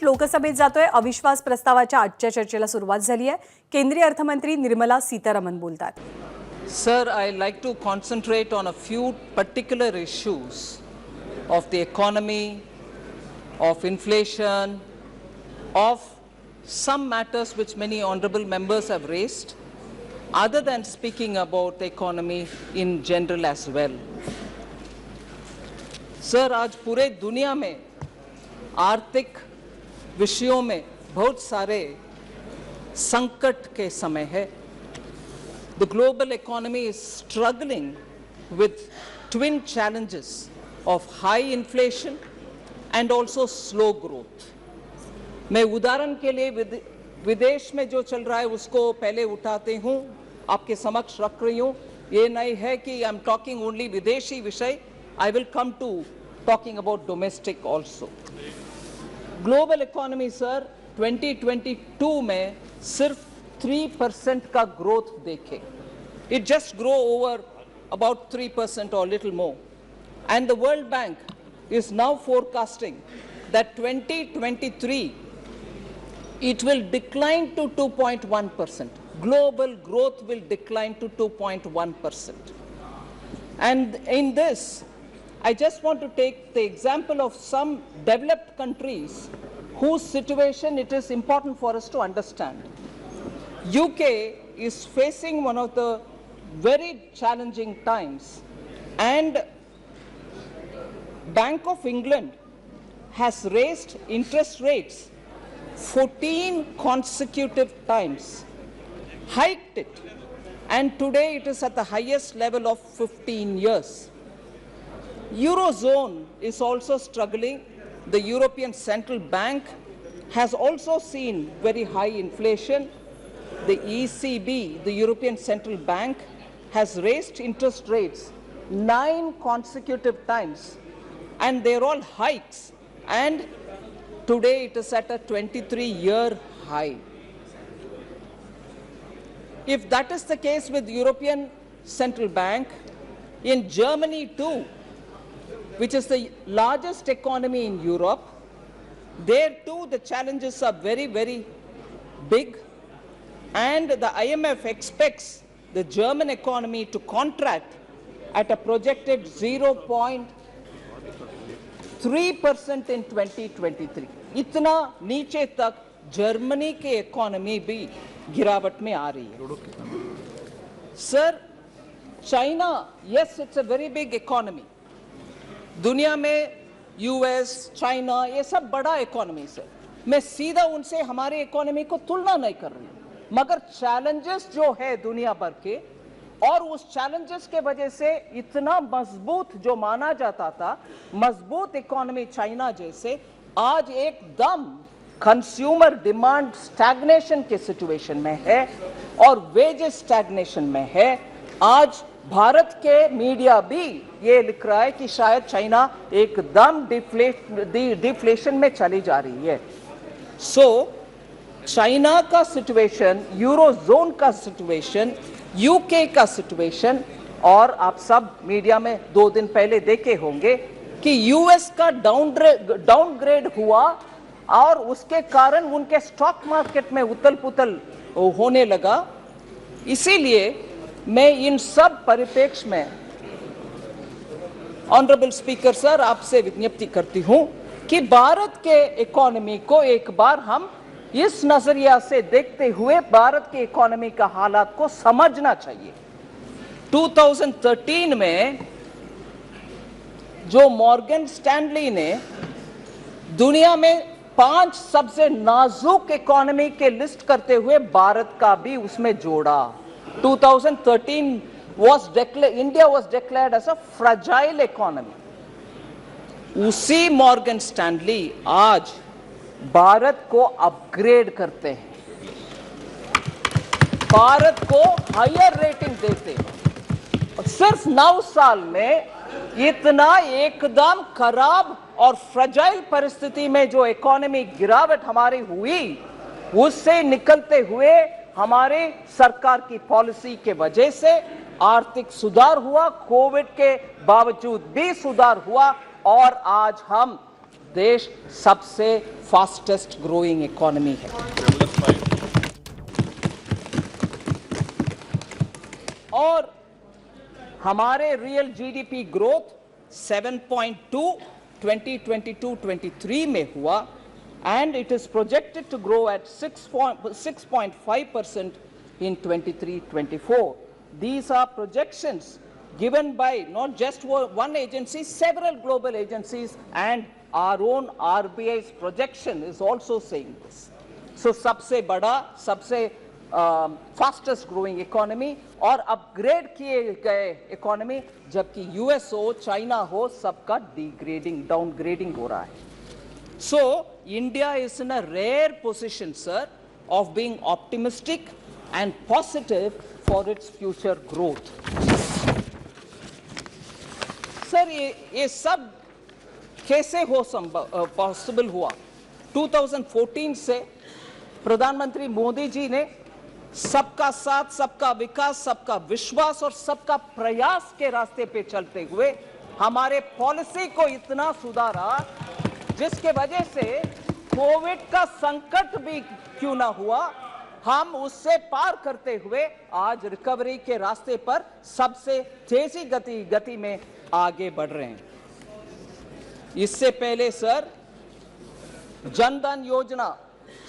लोकसभेत जातोय. अविश्वास प्रस्तावाच्या आजच्या चर्चेला सुरुवात झाली आहे. केंद्रीय अर्थमंत्री निर्मला सीतारामन बोलतात. Sir, I like to concentrate on a few particular issues of the economy, of inflation, of some matters which many honorable members have raised, other than speaking about the economy in general as well. Sir, आज पूरे दुनिया में आर्थिक विषयों में बहुत सारे संकट के समय है. The global economy is struggling with twin challenges of high inflation and also slow growth. मैं उदाहरण के लिए विदेश में जो चल रहा है उसको पहले उठाते हूँ, आपके समक्ष रख रही हूँ. ये नहीं है कि आई एम टॉकिंग ओनली विदेशी विषय. I will come to talking about domestic also. Global economy, sir, 2022 में सिर्फ 3% का ग्रोथ देखे. It just grow over about 3% or little more. And the World Bank is now forecasting that 2023 it will decline to 2.1%. Global growth will decline to 2.1%. And in this, I just want to take the example of some developed countries whose situation it is important for us to understand. UK is facing one of the very challenging times, and Bank of England has raised interest rates 14 consecutive times, hiked it, and today it is at the highest level of 15 years. Eurozone is also struggling. The European Central Bank has also seen very high inflation. The ECB, the European Central Bank, has raised interest rates 9 consecutive times, and they're all hikes, and today it is at a 23-year high. If that is the case with European Central Bank, in Germany too, which is the largest economy in Europe, there too the challenges are very, very big, and the IMF expects the German economy to contract at a projected 0.3% in 2023. इतना नीचे तक Germany के economy भी गिरावट में आ रही है. Sir, China, yes, it's a very big economy. दुनिया में यूएस, चाइना, ये सब बड़ा इकोनॉमी है. मैं सीधा उनसे हमारे इकोनॉमी को तुलना नहीं कर रही हूँ, मगर चैलेंजेस जो है दुनिया भर के, और उस चैलेंजेस के वजह से इतना मजबूत जो माना जाता था, मजबूत इकोनॉमी चाइना जैसे, आज एकदम कंज्यूमर डिमांड स्टैग्नेशन के सिचुएशन में है और वेजेस स्टैग्नेशन में है. आज भारत के मीडिया भी ये लिख रहा है कि शायद चाइना एकदम डिफ्लेशन में चली जा रही है. सो चाइना का सिचुएशन, यूरोजोन का सिचुएशन, यूके का सिचुएशन, और आप सब मीडिया में 2 दिन पहले देखे होंगे कि यूएस का डाउनग्रेड हुआ और उसके कारण उनके स्टॉक मार्केट में उथल पुथल होने लगा. इसीलिए मैं इन सब परिप्रेक्ष्य में ऑनरेबल स्पीकर सर आपसे विज्ञप्ति करती हूं कि भारत के इकोनॉमी को एक बार हम इस नजरिया से देखते हुए भारत के इकोनॉमी का हालात को समझना चाहिए. 2013 में जो मॉर्गन स्टैनली ने दुनिया में 5 सबसे नाजुक इकोनॉमी के लिस्ट करते हुए भारत का भी उसमें जोड़ा. 2013 India was declared as a fragile economy. उसी मॉर्गन स्टैनली आज भारत को अपग्रेड करते हैं, भारत को हायर रेटिंग देते हैं. सिर्फ 9 साल में इतना एकदम खराब और फ्रजाइल परिस्थिति में जो इकोनॉमी गिरावट हमारी हुई, उससे निकलते हुए हमारे सरकार की पॉलिसी के वजह से आर्थिक सुधार हुआ, कोविड के बावजूद भी सुधार हुआ, और आज हम देश सबसे फास्टेस्ट ग्रोइंग इकोनॉमी है। और हमारे रियल जीडीपी ग्रोथ 7.2 2022-23 में हुआ and it is projected to grow at 6.5% in 23-24. These are projections given by not just one agency, several global agencies, and our own RBI's projection is also saying this. So सबसे बड़ा, सबसे fastest growing economy और upgrade किए गए economy, जबकि US हो, China हो, सबका डिग्रेडिंग, डाउनग्रेडिंग हो रहा है। So India is in a rare position, sir, of being optimistic and positive for its future growth. Sir, ये सब कैसे हो पॉसिबल हुआ? 2014 से प्रधानमंत्री मोदी जी ने सबका साथ, सबका विकास, सबका विश्वास और सबका प्रयास के रास्ते पे चलते हुए हमारे पॉलिसी को इतना सुधारा, जिसके वजह से कोविड का संकट भी क्यों ना हुआ, हम उससे पार करते हुए आज रिकवरी के रास्ते पर सबसे तेजी गति में आगे बढ़ रहे हैं। इससे पहले सर, जनधन योजना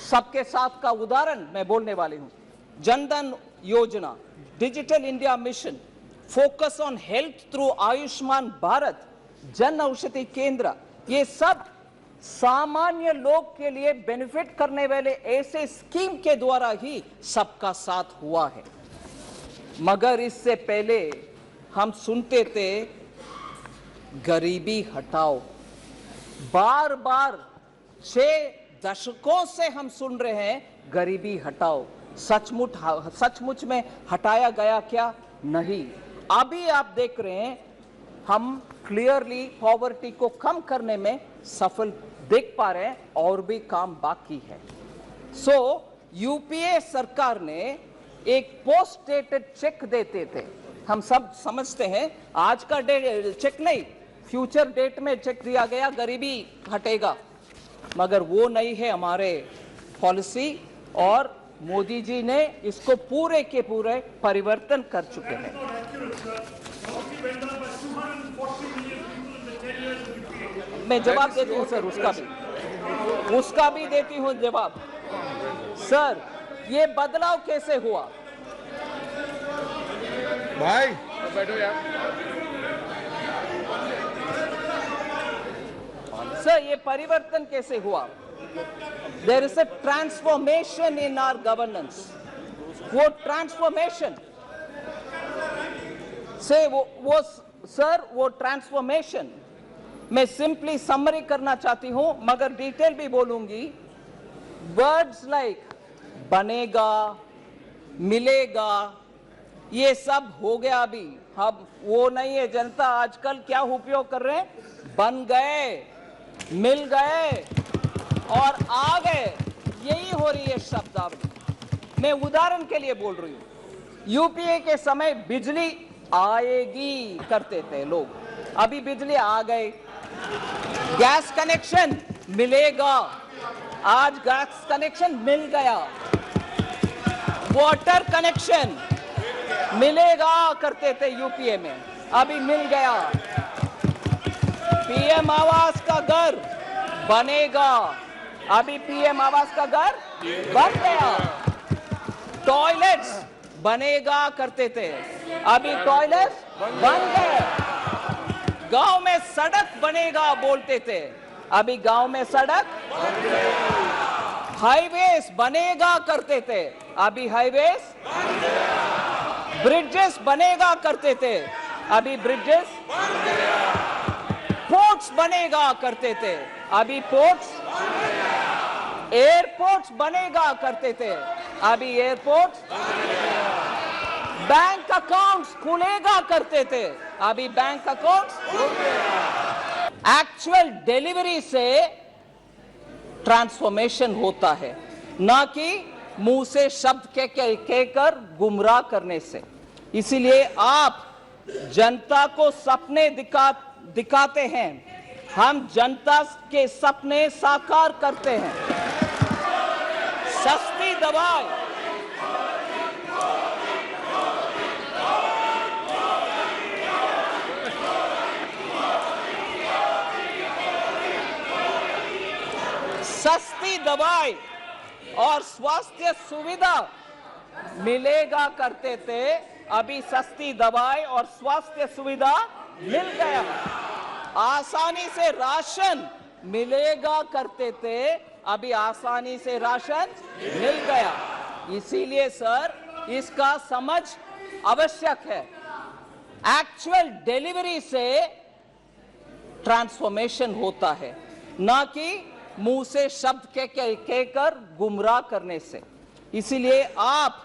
सबके साथ का उदाहरण मैं बोलने वाली हूं। जनधन योजना, digital India mission, focus on health through Ayushman Bharat, Jan Aushadhi केंद्र, ये सब सामान्य लोग के लिए बेनिफिट करने वाले ऐसे स्कीम के द्वारा ही सबका साथ हुआ है। मगर इससे पहले हम सुनते थे गरीबी हटाओ, बार बार 6 दशकों से हम सुन रहे हैं गरीबी हटाओ। सचमुच में हटाया गया क्या? नहीं। अभी आप देख रहे हैं हम क्लियरली पॉवर्टी को कम करने में सफल देख पा रहे हैं, और भी काम बाकी है। सो यूपीए सरकार ने एक पोस्ट डेटेड चेक देते थे। हम सब समझते हैं आज का चेक नहीं, फ्यूचर डेट में चेक दिया गया, गरीबी हटेगा, मगर वो नहीं है हमारे पॉलिसी, और मोदी जी ने इसको पूरे के पूरे परिवर्तन कर चुके हैं। मैं जवाब देती हूं सर, उसका भी देती हूं जवाब। सर, ये बदलाव कैसे हुआ? भाई बैठो यार। सर, ये परिवर्तन कैसे हुआ? There is a transformation in our governance. वो ट्रांसफॉर्मेशन से वो ट्रांसफॉर्मेशन मैं सिंपली समरी करना चाहती हूं, मगर डिटेल भी बोलूंगी। वर्ड्स लाइक बनेगा, मिलेगा, ये सब हो गया अभी। अब वो नहीं है। जनता आजकल क्या उपयोग कर रहे हैं? बन गए, मिल गए और आ गए, यही हो रही है शब्दावली। मैं उदाहरण के लिए बोल रही हूं। यूपीए के समय बिजली आएगी करते थे लोग, अभी बिजली आ गई। गैस कनेक्शन मिलेगा, आज गैस कनेक्शन मिल गया। वाटर कनेक्शन मिलेगा करते थे यूपीए में, अभी मिल गया। पीएम आवास का घर बनेगा, अभी पीएम आवास का घर बन गया। टॉयलेट्स बनेगा करते थे, अभी टॉयलेट्स बन गए। गांव में सड़क बनेगा बोलते थे, अभी गांव में सड़क बन गए। हाईवेज बनेगा करते थे, अभी हाईवेज बन गया। ब्रिजेस बनेगा करते थे, अभी ब्रिजेस बन गया। पोर्ट्स बनेगा करते थे, अभी पोर्ट्स बन गया। एयरपोर्ट्स बनेगा करते थे, अभी एयरपोर्ट्स बन गया। बैंक अकाउंट्स खुलेगा करते थे, अभी बैंक अकाउंट्स खुल गया। एक्चुअल डिलीवरी से ट्रांसफॉर्मेशन होता है, ना कि मुंह से शब्द कहकर गुमराह करने से। इसीलिए आप जनता को सपने दिखाते हैं, हम जनता के सपने साकार करते हैं। सस्ती दवाई, सस्ती दवाई और स्वास्थ्य सुविधा मिलेगा करते थे, अभी सस्ती दवाई और स्वास्थ्य सुविधा मिल गया। आसानी से राशन मिलेगा करते थे, अभी आसानी से राशन मिल गया। इसीलिए सर, इसका समझ आवश्यक है। एक्चुअल डिलीवरी से ट्रांसफॉर्मेशन होता है, ना कि मुंह से शब्द कहकर गुमराह करने से। इसीलिए आप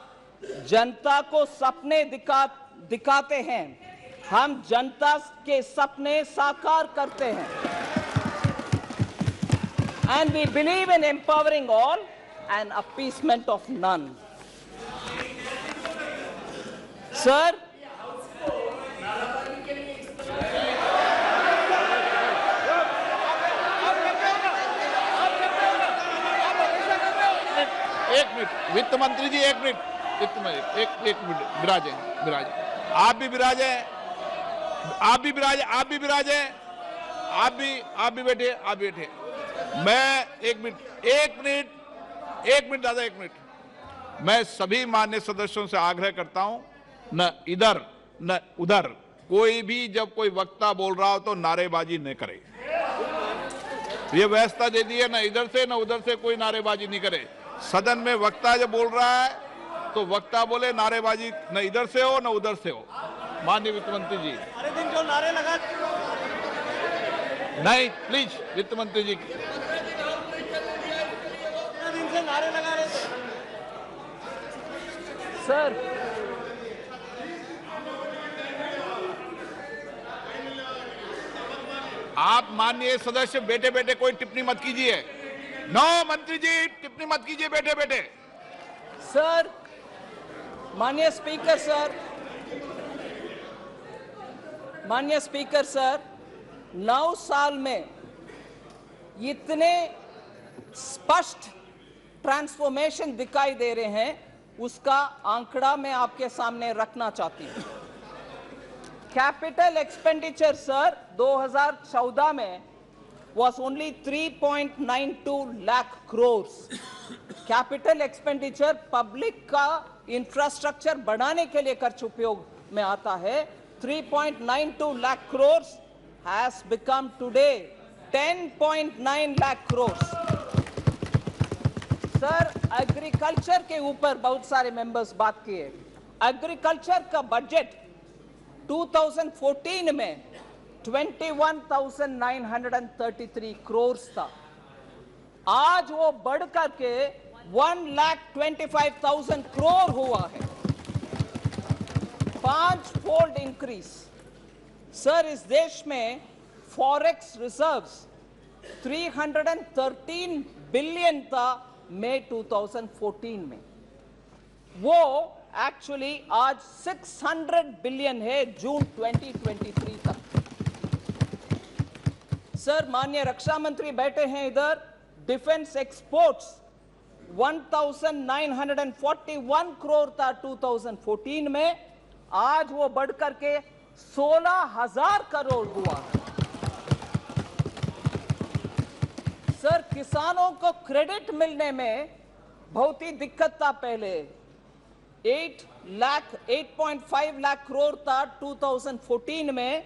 जनता को सपने दिखाते हैं, हम जनता के सपने साकार करते हैं। And we believe in empowering all and appeasement of none. Sir, एक मिनट वित्त मंत्री जी, एक मिनट वित्त मंत्री, एक मिनट विराजे। आप भी विराजे, आप भी विराजे, आप भी विराजे, आप भी बैठे, आप बैठे। मैं एक मिनट दादा, एक मिनट। मैं सभी मान्य सदस्यों से आग्रह करता हूं, न इधर न उधर कोई भी जब कोई वक्ता बोल रहा हो तो नारेबाजी न करे। ये व्यवस्था दे दी है, न इधर से न उधर से कोई नारेबाजी नहीं करे। सदन में वक्ता जब बोल रहा है तो वक्ता बोले, नारेबाजी न इधर से हो न उधर से हो। माननीय वित्त मंत्री जी, सारे दिन जो नारे लगा, नहीं प्लीज वित्त मंत्री जी। दिन से नारे लगा रहे थे सर, आप माननीय सदस्य बैठे बैठे कोई टिप्पणी मत कीजिए। नो मंत्री जी, टिप्पणी मत कीजिए बैठे बैठे। सर, माननीय स्पीकर सर, माननीय स्पीकर सर, 9 साल में इतने स्पष्ट ट्रांसफॉर्मेशन दिखाई दे रहे हैं, उसका आंकड़ा मैं आपके सामने रखना चाहती हूं। कैपिटल एक्सपेंडिचर सर 2014 में was only 3.92 lakh crores. Capital expenditure public का इंफ्रास्ट्रक्चर बढ़ाने के लिए खर्च उपयोग में आता है। 3.92 lakh crores has become today 10.9 lakh crores. Sir, agriculture के ऊपर बहुत सारे मेंबर्स बात किए। एग्रीकल्चर का बजट 2014 में 21,933 करोड़ था। आज वो बढ़कर के 1,25,000 करोड़ हुआ है, 5-fold इंक्रीज। सर, इस देश में फॉरेक्स रिजर्व्स 313 बिलियन था मई 2014 में, वो एक्चुअली आज 600 बिलियन है जून 2023 तक। सर, माननीय रक्षा मंत्री बैठे हैं इधर। डिफेंस एक्सपोर्ट्स 1,941 करोड़ था 2014 में, आज वो बढ़कर के 16,000 करोड़ हुआ। सर, किसानों को क्रेडिट मिलने में बहुत ही दिक्कत था पहले। 8.5 लाख करोड़ था 2014 में,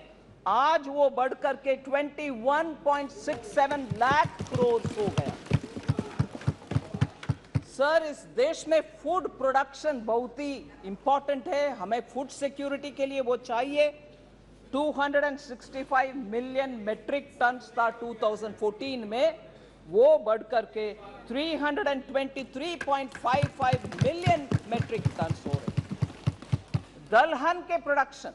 आज वो बढ़कर के 21.67 लाख करोड़ हो गया। सर, इस देश में फूड प्रोडक्शन बहुत ही इंपॉर्टेंट है, हमें फूड सिक्योरिटी के लिए वो चाहिए। 265 मिलियन मेट्रिक टन था 2014 में, वो बढ़कर के 323.55 मिलियन मेट्रिक टन हो रहे। दलहन के production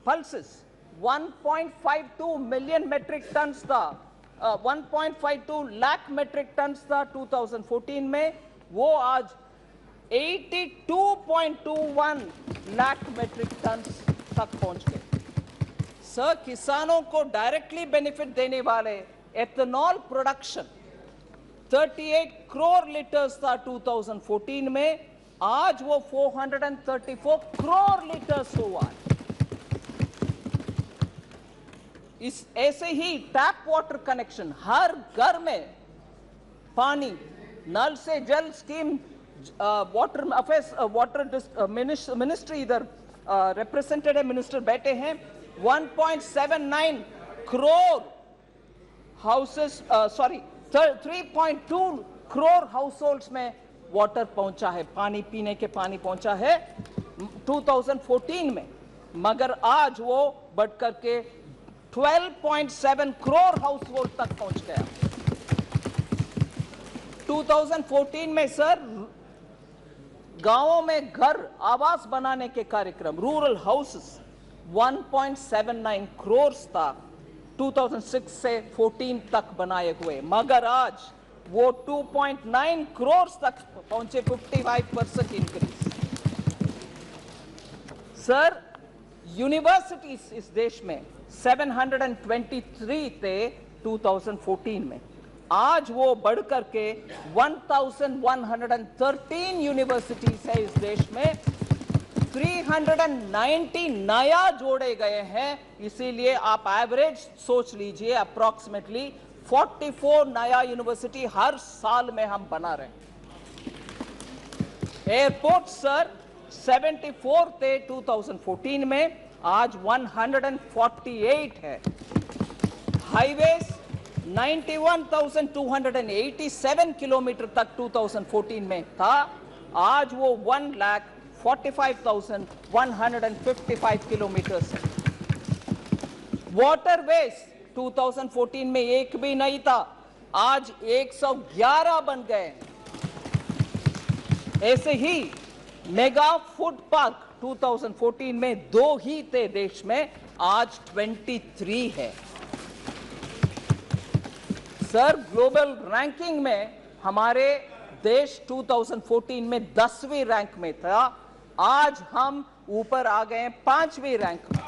pulses 1.52 million metric ton था, 1.52 लाख मेट्रिक टन था 2014 में, वो आज 82.21 लाख मेट्रिक टन तक पहुंच गए। सर किसानों को डायरेक्टली बेनिफिट देने वाले एथेनॉल प्रोडक्शन 38 करोड़ लीटर्स था 2014 में, आज वो 434 करोड़ लीटर्स हुआ। इस ऐसे ही टैप वाटर कनेक्शन, हर घर में पानी, नल से जल scheme, water affairs water ministry इधर रिप्रेजेंटेड है, मिनिस्टर बैठे हैं। 1.79 करोड़ हाउसेस, 3.2 करोड़ हाउसहोल्ड्स में वाटर पहुंचा है, पानी पीने के पानी पहुंचा है 2014 में, मगर आज वो बढ़कर के 12.7 करोड़ हाउसहोल्ड तक पहुंच गया। 2014 में सर गांवों में घर आवास बनाने के कार्यक्रम, रूरल हाउसेस 1.79 करोड़ था 2006 से 14 तक बनाए हुए, मगर आज वो 2.9 करोड़ तक पहुंचे, 55% इंक्रीज। सर यूनिवर्सिटीज इस देश में 723 थे 2014 में, आज वो बढ़कर के 1113 यूनिवर्सिटीज है इस देश में, 390 नया जोड़े गए हैं। इसीलिए आप एवरेज सोच लीजिए, अप्रॉक्सीमेटली 44 नया यूनिवर्सिटी हर साल में हम बना रहे हैं। एयरपोर्ट सर 74 थे 2014 में, आज 148 है। हाईवेज 91,287 किलोमीटर तक 2014 में था, आज वो 1,45,155 किलोमीटर है। वाटरवेज 2014 में एक भी नहीं था, आज 111 बन गए। ऐसे ही मेगा फूड पार्क 2014 में 2 ही थे देश में, आज 23 है। सर ग्लोबल रैंकिंग में हमारे देश 2014 में 10वीं रैंक में था, आज हम ऊपर आ गए 5वीं रैंक में।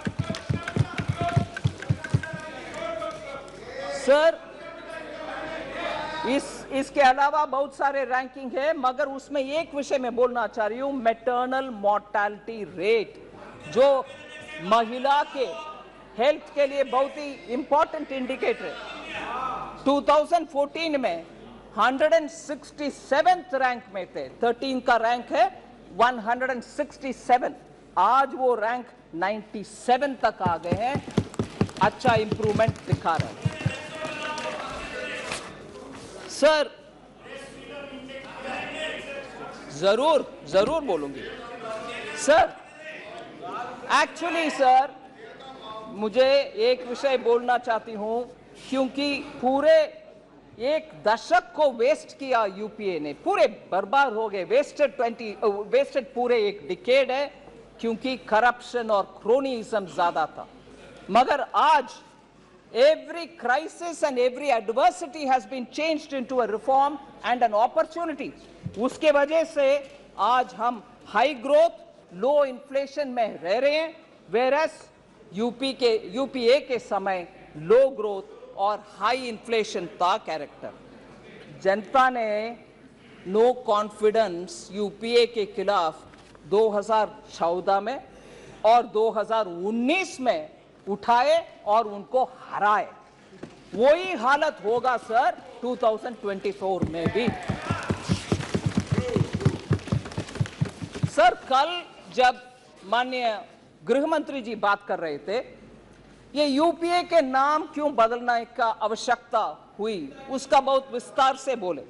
सर इसके अलावा बहुत सारे रैंकिंग है, मगर उसमें एक विषय में बोलना चाह रही हूं, मैटरनल मोर्टेलिटी रेट, जो महिला के हेल्थ के लिए बहुत ही इंपॉर्टेंट इंडिकेटर है। 2014 में 167th रैंक में थे, 13 का रैंक है 167, आज वो रैंक 97 तक आ गए हैं, अच्छा इंप्रूवमेंट दिखा रहे हैं। सर जरूर बोलूंगी सर। एक्चुअली सर मुझे एक विषय बोलना चाहती हूं, क्योंकि पूरे एक दशक को वेस्ट किया यूपीए ने, पूरे बर्बाद हो गए, वेस्टेड पूरे एक डिकेड है, क्योंकि करप्शन और क्रोनिज्म ज्यादा था। मगर आज every crisis and every adversity has been changed into a reform and an opportunity. उसके वजह से आज हम हाई ग्रोथ लो इन्फ्लेशन में रह रहे हैं, whereas यूपीए के समय लो ग्रोथ और हाई इन्फ्लेशन था कैरेक्टर। जनता ने नो कॉन्फिडेंस यूपीए के खिलाफ 2014 में और 2019 में उठाए और उनको हराए। वही हालत होगा सर 2024 में भी। सर कल जब माननीय गृह मंत्री जी बात कर रहे थे, ये यूपीए के नाम क्यों बदलने का आवश्यकता हुई, उसका बहुत विस्तार से बोले।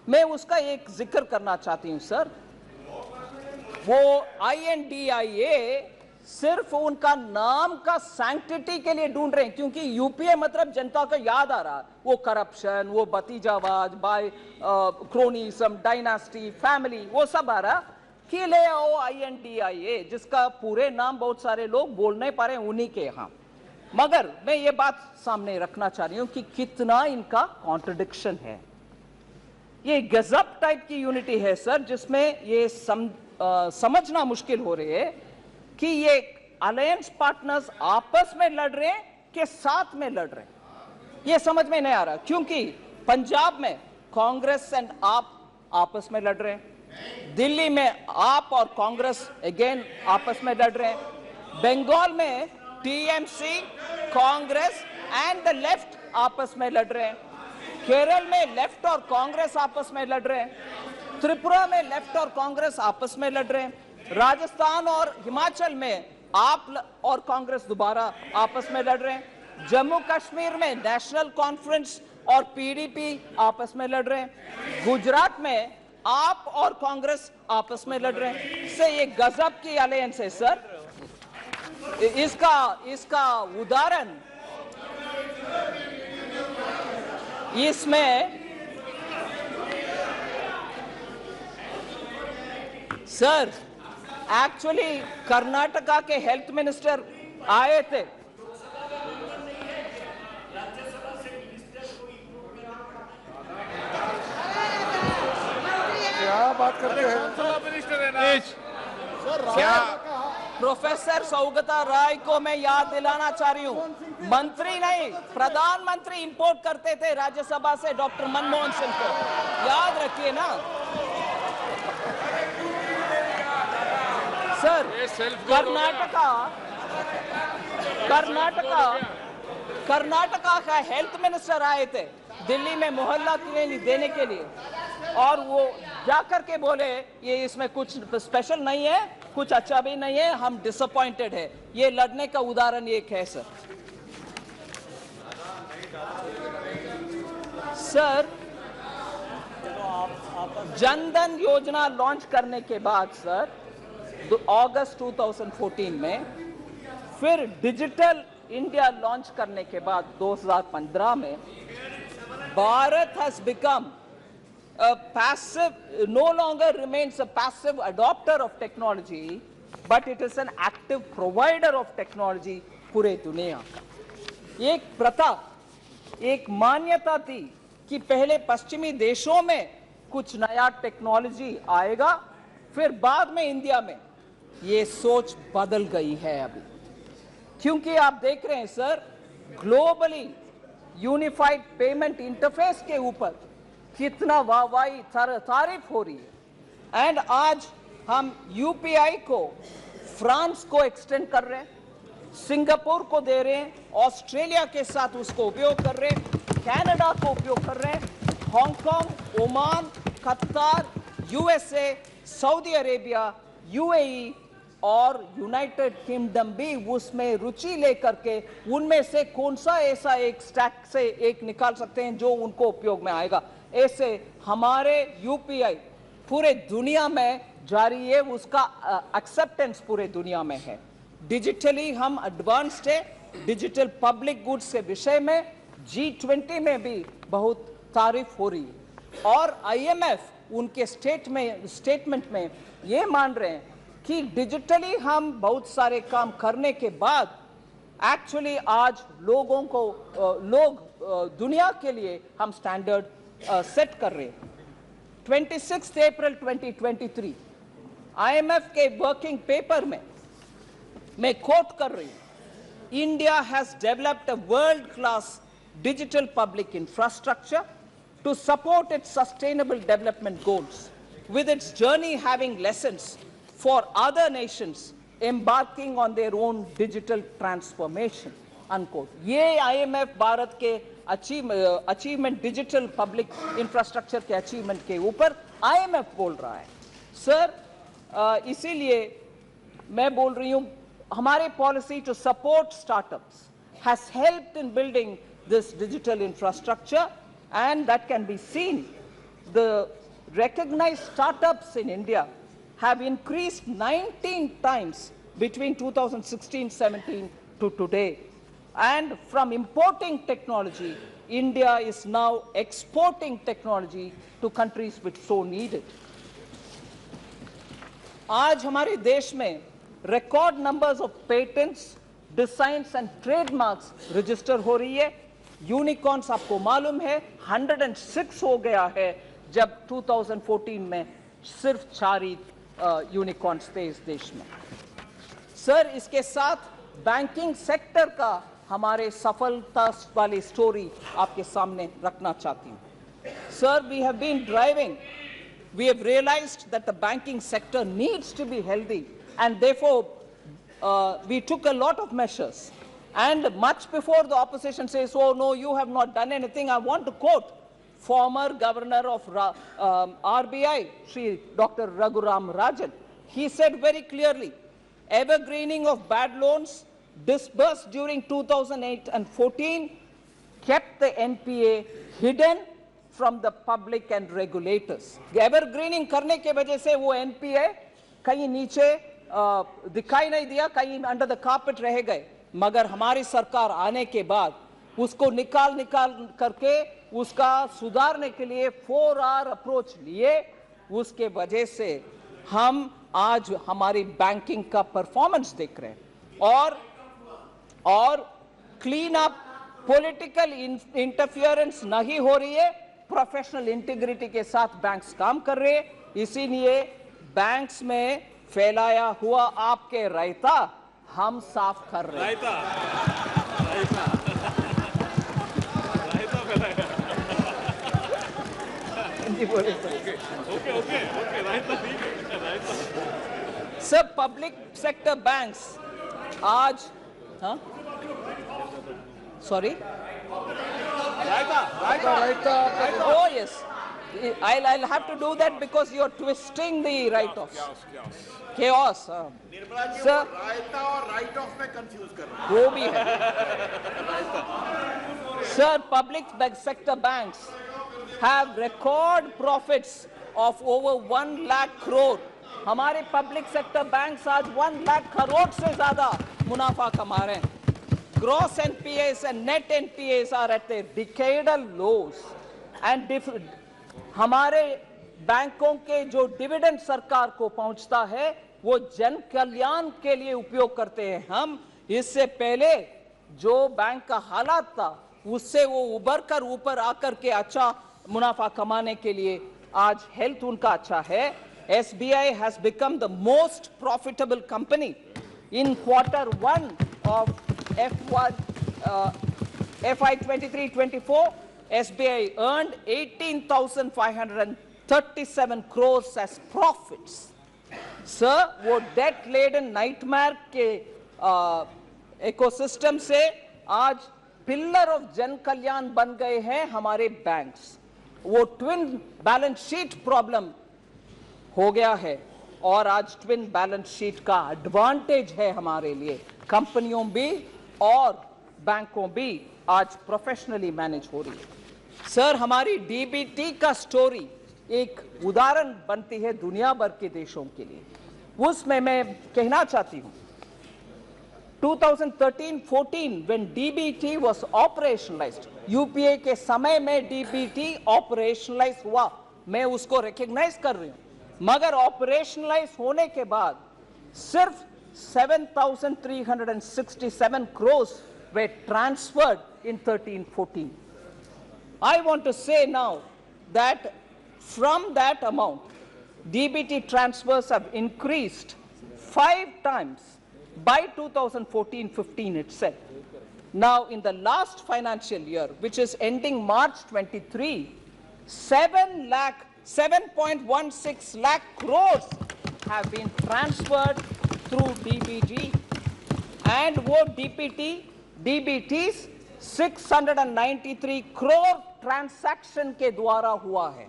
मैं उसका एक जिक्र करना चाहती हूं सर। वो INDIA सिर्फ उनका नाम का सैंक्टिटी के लिए ढूंढ रहे हैं, क्योंकि यूपीए मतलब जनता को याद आ रहा, वो करप्शन, वो भतीजावाद, बाय क्रोनिज्म, डायनास्टी, फैमिली, वो सब आ रहा कि ले आओ INDIA, जिसका पूरे नाम बहुत सारे लोग बोल नहीं पा रहे उन्हीं के यहाँ। मगर मैं ये बात सामने रखना चाह रही हूं कि कितना इनका कॉन्ट्रडिक्शन है। ये गजब टाइप की यूनिटी है सर, जिसमें ये समझना मुश्किल हो रही है कि ये अलायंस पार्टनर्स आपस में लड़ रहे हैं कि साथ में लड़ रहे हैं, ये समझ में नहीं आ रहा। क्योंकि पंजाब में कांग्रेस एंड आप आपस में लड़ रहे हैं, दिल्ली में आप और कांग्रेस अगेन आपस में लड़ रहे हैं, बंगाल में TMC, Congress and the left आपस में लड़ रहे हैं, केरल में लेफ्ट और कांग्रेस आपस में लड़ रहे हैं, त्रिपुरा में लेफ्ट और कांग्रेस आपस में लड़ रहे हैं, राजस्थान और हिमाचल में आप और कांग्रेस दोबारा आपस में लड़ रहे हैं, जम्मू कश्मीर में नेशनल कॉन्फ्रेंस और पीडीपी आपस में लड़ रहे हैं, गुजरात में आप और कांग्रेस आपस में लड़ रहे हैं। इससे ये गजब की अलायंस है सर। इसका उदाहरण इसमें सर एक्चुअली कर्नाटका के हेल्थ मिनिस्टर आए थे, क्या बात करते हैं? क्या प्रोफेसर सौगता राय को मैं याद दिलाना चाह रही हूँ, मंत्री नहीं प्रधानमंत्री इंपोर्ट करते थे राज्यसभा से डॉक्टर मनमोहन सिंह को, याद रखिए ना सर। कर्नाटका का हेल्थ मिनिस्टर आए थे दिल्ली में मोहल्ला क्लिनिक देने के लिए, और वो जाकर के बोले ये इसमें कुछ स्पेशल नहीं है, कुछ अच्छा भी नहीं है, हम डिसअपॉइंटेड है। ये लड़ने का उदाहरण एक है सर। सर जनधन योजना लॉन्च करने के बाद सर अगस्त 2014 में, फिर डिजिटल इंडिया लॉन्च करने के बाद 2015 में, Bharat has become a passive, no longer remains a passive adopter of technology, but it is an active provider of technology पूरे दुनिया का। एक प्रथा, एक मान्यता थी कि पहले पश्चिमी देशों में कुछ नया टेक्नोलॉजी आएगा, फिर बाद में इंडिया में। ये सोच बदल गई है अभी, क्योंकि आप देख रहे हैं sir globally unified payment interface के ऊपर कितना वाहवाही तारीफ हो रही है। एंड आज हम यूपीआई को फ्रांस को एक्सटेंड कर रहे हैं, सिंगापुर को दे रहे हैं, ऑस्ट्रेलिया के साथ उसको उपयोग कर रहे हैं, कनाडा को उपयोग कर रहे हैं, हांगकांग, ओमान, कतार, यूएसए, सऊदी अरेबिया, यूएई और यूनाइटेड किंगडम भी उसमें रुचि लेकर के उनमें से कौन सा ऐसा एक स्टैक से एक निकाल सकते हैं जो उनको उपयोग में आएगा। ऐसे हमारे यूपीआई पूरे दुनिया में जारी है, उसका एक्सेप्टेंस पूरे दुनिया में है। डिजिटली हम एडवांस्ड है, डिजिटल पब्लिक गुड्स के विषय में G20 में भी बहुत तारीफ हो रही है, और IMF उनके स्टेटमेंट में ये मान रहे हैं कि डिजिटली हम बहुत सारे काम करने के बाद एक्चुअली आज लोगों को दुनिया के लिए हम स्टैंडर्ड सेट कर रहे हैं। 26 अप्रैल 2023 IMF के वर्किंग पेपर में मैं कोट कर रही हूं, India has developed a world class digital public infrastructure to support its sustainable development goals, with its journey having lessons for other nations embarking on their own digital transformation, unquote. ये IMF Bharat के achievement digital public infrastructure के achievement के ऊपर IMF बोल रहा है sir. इसीलिए मैं बोल रही हूँ हमारे policy to support startups has helped in building this digital infrastructure, and that can be seen. The recognized startups in India have increased 19 times between 2016-17 to today. And from importing technology, India is now exporting technology to countries which so need it. आज हमारे देश में record numbers of patents, designs and trademarks register हो रही है। Unicorns आपको मालूम है 106 हो गया है, जब 2014 में सिर्फ 4 यूनिकॉर्न्स थे इस देश में। सर इसके साथ बैंकिंग सेक्टर का हमारे सफलता वाली स्टोरी आपके सामने रखना चाहती हूँ. Sir, we have been driving. We have realized that the banking sector needs to be healthy, and therefore we took a lot of measures. And much before the opposition says, "Oh no, you have not done anything," I want to quote former governor of RBI, Shri Dr. Raghuram Rajan. He said very clearly, evergreening of bad loans disbursed during 2008 and 14 kept the NPA hidden from the public and regulators. Evergreening करने के वजह से वो NPA कहीं नीचे दिखाई नहीं दिया, कहीं under the carpet रह गए. मगर हमारी सरकार आने के बाद उसको निकाल करके उसका सुधारने के लिए 4R अप्रोच लिए. उसके वजह से हम आज हमारी बैंकिंग का परफॉर्मेंस देख रहे हैं. और क्लीन अप पॉलिटिकल इंटरफियरेंस नहीं हो रही है. प्रोफेशनल इंटीग्रिटी के साथ बैंक्स काम कर रहे हैं. इसीलिए बैंक्स में फैलाया हुआ आपके रायता हम साफ कर रहे हैं. सब पब्लिक सेक्टर बैंक्स आज sorry oh yes, I'll have to do that because you're twisting the write-offs. Chaos. Nirmala ji Sir, रायता और राइट ऑफ में कंफ्यूज कर रहे हैं. वो भी है. Sir, public sector banks have record profits of over 1 lakh crore. हमारे पब्लिक सेक्टर बैंक्स आज 1 लाख करोड़ से ज्यादा मुनाफा कमा रहे हैं. Gross NPAs and net NPAs are at their decadal lows. And हमारे बैंकों के जो डिविडेंड सरकार को पहुंचता है वो जन कल्याण के लिए उपयोग करते हैं. हम इससे पहले जो बैंक का हालात था उससे वो उबर कर ऊपर आकर के अच्छा मुनाफा कमाने के लिए आज हेल्थ उनका अच्छा है. SBI has become the most profitable company in Q1 of FY 23-24. SBI earned 18,537 crores as profits. Sir, वो debt laden nightmare के इकोसिस्टम से आज पिलर ऑफ जन कल्याण बन गए हैं हमारे बैंक्स. वो ट्विन बैलेंस शीट प्रॉब्लम हो गया है और आज ट्विन बैलेंस शीट का एडवांटेज है हमारे लिए. कंपनियों भी और बैंकों भी आज प्रोफेशनली मैनेज हो रही है. सर, हमारी डीबीटी का स्टोरी एक उदाहरण बनती है दुनिया भर के देशों के लिए. उसमें मैं कहना चाहती हूं 2013-14 when DBT was operationalized, UPA के समय में डीबीटी ऑपरेशनलाइज हुआ. मैं उसको रिकॉग्नाइज कर रही हूं. मगर ऑपरेशनलाइज होने के बाद सिर्फ 7,367 crores were transferred in 13-14. I want to say now that from that amount, DBT transfers have increased 5 times by 2014-15 itself. Now, in the last financial year, which is ending March 23, 7.16 lakh crores have been transferred through DBT, and वो DBTs 693 crore transaction के द्वारा हुआ है.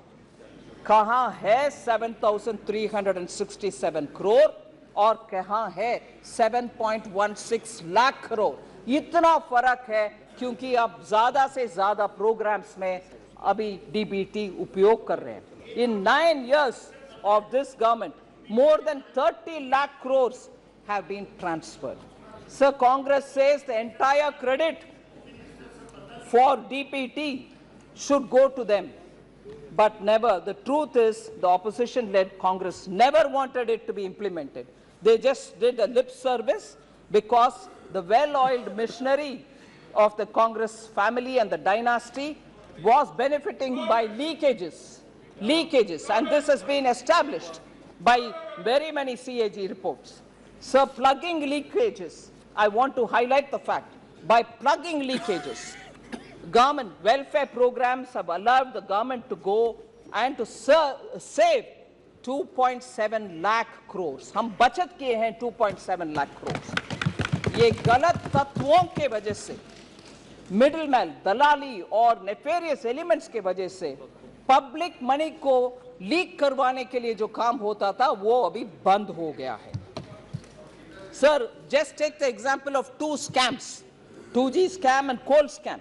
कहाँ है 7,367 crore और कहाँ है 7.16 लाख करोड़. इतना फर्क है क्योंकि अब ज्यादा से ज्यादा प्रोग्राम्स में अभी डीबीटी उपयोग कर रहे हैं. In 9 years of this government, more than 30 lakh crores have been transferred. Sir, Congress says the entire credit for DPT should go to them. But never. The truth is, the opposition-led Congress never wanted it to be implemented. They just did a lip service because the well-oiled machinery of the Congress family and the dynasty was benefiting by leakages, and this has been established by very many CAG reports. Sir, plugging leakages, I want to highlight the fact, by plugging leakages, government welfare programs have allowed the government to go and to save 2.7 lakh crores. हम बचत किए हैं 2.7 lakh crores. ये गलत तत्वों के वजह से, मिडलमैन, दलाली और नेफेरियस एलिमेंट्स के वजह से पब्लिक मनी को लीक करवाने के लिए जो काम होता था वो अभी बंद हो गया है. Sir, just take the example of two scams, 2G scam and coal scam.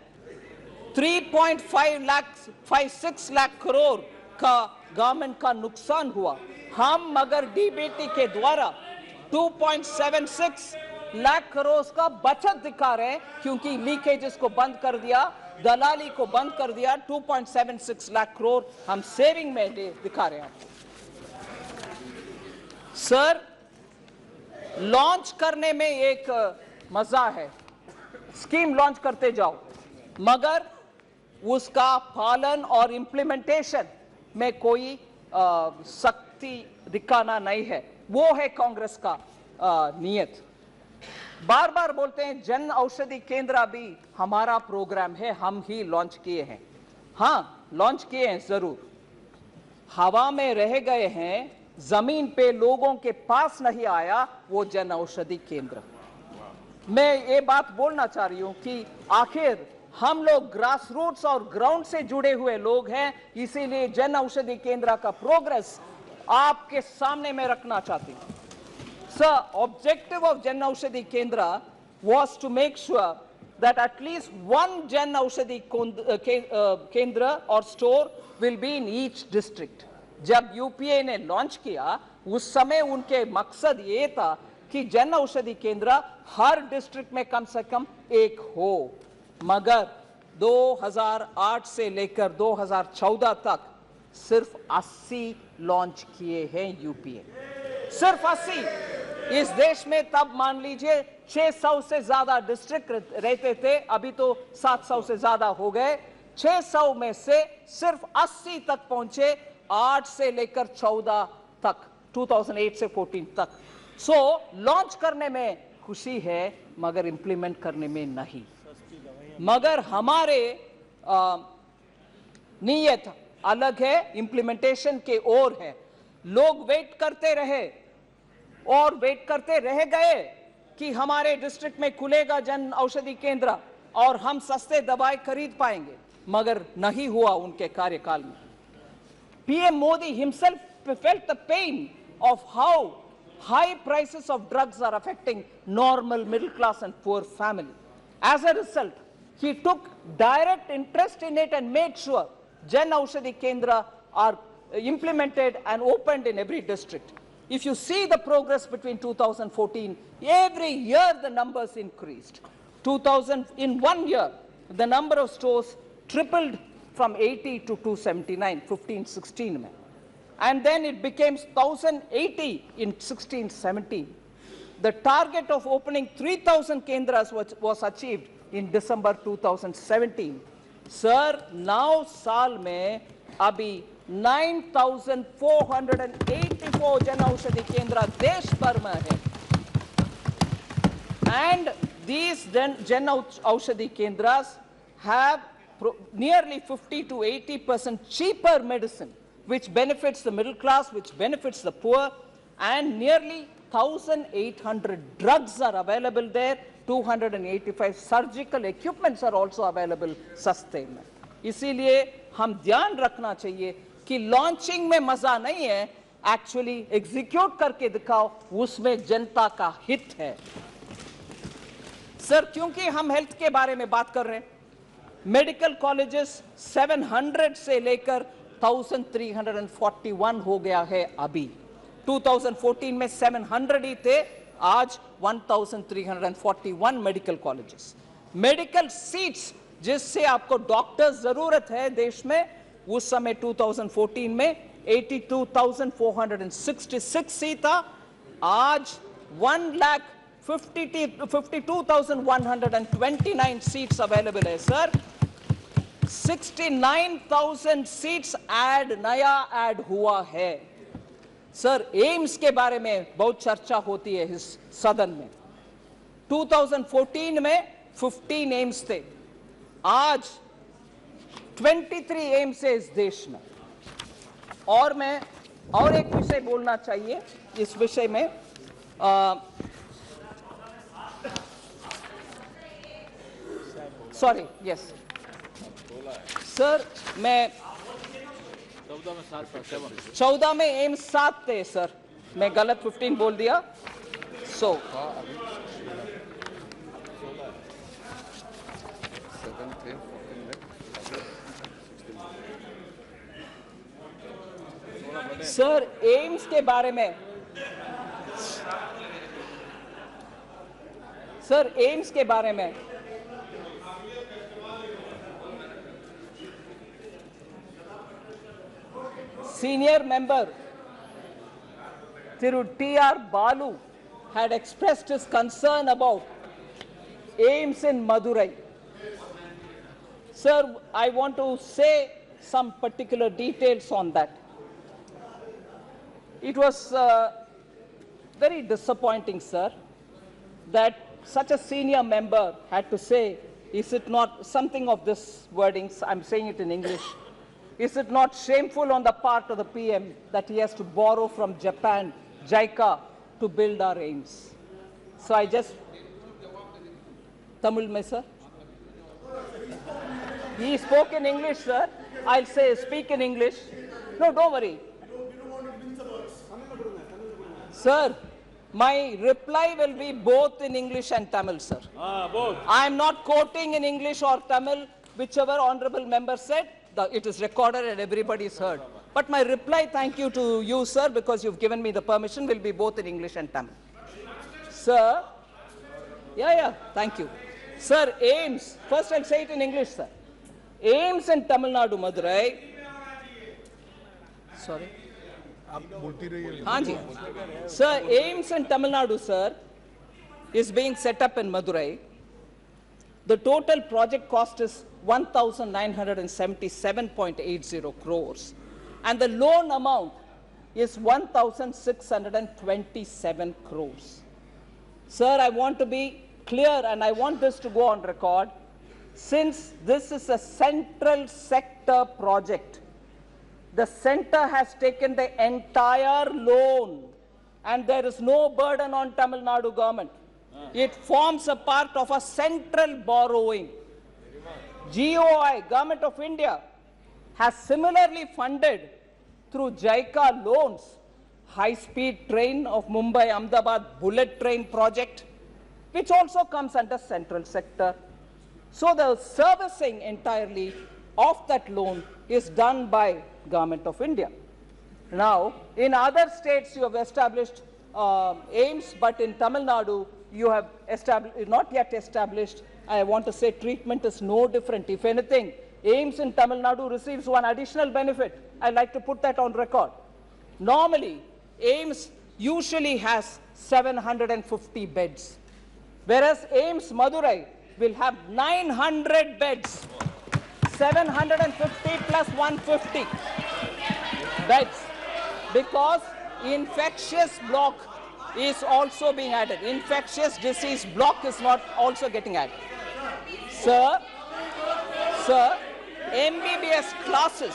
3.56 lakh crore का गवर्नमेंट का नुकसान हुआ. हम मगर डीबीटी के द्वारा 2.76 लाख करोड़ का बचत दिखा रहे हैं क्योंकि लीकेजेस को बंद कर दिया, दलाली को बंद कर दिया. 2.76 लाख करोड़ हम सेविंग में दिखा रहे हैं. सर, लॉन्च करने में एक मजा है, स्कीम लॉन्च करते जाओ मगर उसका पालन और इंप्लीमेंटेशन में कोई सख्ती दिखाना नहीं है. वो है कांग्रेस का नियत. बार बार बोलते हैं जन औषधि केंद्र भी हमारा प्रोग्राम है, हम ही लॉन्च किए हैं. हाँ, लॉन्च किए हैं जरूर, हवा में रह गए हैं, जमीन पे लोगों के पास नहीं आया वो जन औषधि केंद्र. मैं ये बात बोलना चाह रही हूं कि आखिर हम लोग ग्रास रूट्स और ग्राउंड से जुड़े हुए लोग हैं, इसीलिए जन औषधि केंद्र का प्रोग्रेस आपके सामने में रखना चाहती हूं. Sir, objective of Jan Aushadhi Kendra was to make sure that at least one Jan Aushadhi Kendra or store will be in each district. जब यूपीए ने लॉन्च किया उस समय उनके मकसद ये था कि जन औषधि केंद्र हर डिस्ट्रिक्ट में कम से कम एक हो. मगर 2008 से लेकर 2014 तक सिर्फ 80 लॉन्च किए हैं यूपीए, सिर्फ 80. इस देश में तब मान लीजिए 600 से ज्यादा डिस्ट्रिक्ट रहते थे, अभी तो 700 से ज्यादा हो गए. 600 में से सिर्फ 80 तक पहुंचे, 8 से लेकर 14 तक, 2008 से 14 तक. सो लॉन्च करने में खुशी है मगर इंप्लीमेंट करने में नहीं. मगर हमारे नीयत अलग है, इंप्लीमेंटेशन के ओर है. लोग वेट करते रहे और वेट करते रह गए कि हमारे डिस्ट्रिक्ट में खुलेगा जन औषधि केंद्र और हम सस्ते दवाई खरीद पाएंगे, मगर नहीं हुआ उनके कार्यकाल में. PM Modi himself felt the pain of how high prices of drugs are affecting normal middle class and poor family. As a result, he took direct interest in it and made sure Jan Aushadhi Kendra are implemented and opened in every district. If you see the progress between 2014, every year the numbers increased. In 1 year, the number of stores tripled from 80 to 279, 15-16 mein. And then it became 1080 in 16-17. The target of opening 3000 kendras was achieved in December 2017. Sir, now साल में अभी 9,484 जन औषधि केंद्र देश भर में है. And these Jan Aushadhi Kendras have nearly 50 to 80% cheaper medicine, which benefits the middle class, which benefits the poor, and nearly 1,800 drugs are available there. 285 surgical equipments are also available सस्ते में. इसीलिए हम ध्यान रखना चाहिए कि लॉन्चिंग में मजा नहीं है, एक्चुअली एग्जीक्यूट करके दिखाओ, उसमें जनता का हित है. सर, क्योंकि हम हेल्थ के बारे में बात कर रहे हैं, मेडिकल कॉलेजेस 700 से लेकर 1341 हो गया है अभी. 2014 में 700 ही थे, आज 1341 मेडिकल कॉलेजेस. मेडिकल सीट्स जिससे आपको डॉक्टर्स जरूरत है देश में, उस समय 2014 में 82,466 सीट था. आज 1,52,129 सीट्स अवेलेबल है. सर, 69,000 सीट्स नया ऐड हुआ है. सर एम्स के बारे में बहुत चर्चा होती है इस सदन में। 2014 में 15 एम्स थे, आज 23 एम्स है इस देश में। और मैं और एक विषय बोलना चाहिए इस विषय में, सॉरी यस सर, मैं 14 में एम्स 7 थे सर, मैं गलत 15 बोल दिया। सर एम्स के बारे में, सर एम्स के बारे में senior member Thiru T.R. Balu had expressed his concern about AIIMS in Madurai. Sir, I want to say some particular details on that. It was very disappointing, sir, that such a senior member had to say, is it not something of this wording, I'm saying it in English, is it not shameful on the part of the PM that he has to borrow from Japan, JICA, to build our AIIMS? So I just, Tamil mein, sir? He spoke in English, sir. I'll say, speak in English. No, don't worry. Sir, my reply will be both in English and Tamil, sir. Both. I'm not quoting in English or Tamil, whichever honorable member said. It is recorded and everybody's heard. But my reply, thank you to you, sir, because you've given me the permission, will be both in English and Tamil. Sir, thank you. Sir, AIIMS, first I'll say it in English, sir. AIIMS in Tamil Nadu, Madurai. Sorry. Haan ji. Sir, AIIMS in Tamil Nadu, sir, is being set up in Madurai. The total project cost is 1,977.80 crores. And the loan amount is 1,627 crores. Sir, I want to be clear and I want this to go on record. Since this is a central sector project, the center has taken the entire loan and there is no burden on Tamil Nadu government. It forms a part of a central borrowing. GOI, Government of India, has similarly funded through JICA loans high-speed train of Mumbai-Ahmedabad bullet train project, which also comes under central sector. So the servicing entirely of that loan is done by Government of India. Now, in other states you have established AIIMS, but in Tamil Nadu you have not yet established. I want to say treatment is no different. If anything, AIIMS in Tamil Nadu receives one additional benefit. I'd like to put that on record. Normally, AIIMS usually has 750 beds, whereas AIIMS Madurai will have 900 beds, 750 plus 150 beds, because infectious block is also being added. Infectious disease block is not also getting added. Sir, MBBS classes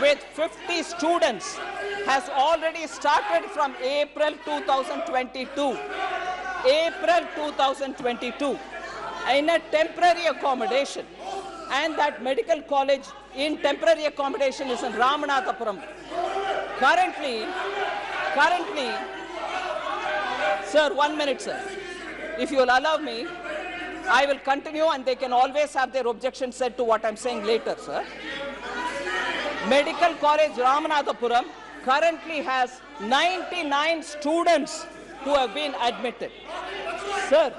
with 50 students has already started from April 2022. April 2022 in a temporary accommodation, and that medical college in temporary accommodation is in Ramanathapuram. Currently, sir, 1 minute, sir. If you will allow me, I will continue and they can always have their objection said to what I'm saying later, sir. Medical College Ramanathapuram currently has 99 students who have been admitted. Sir,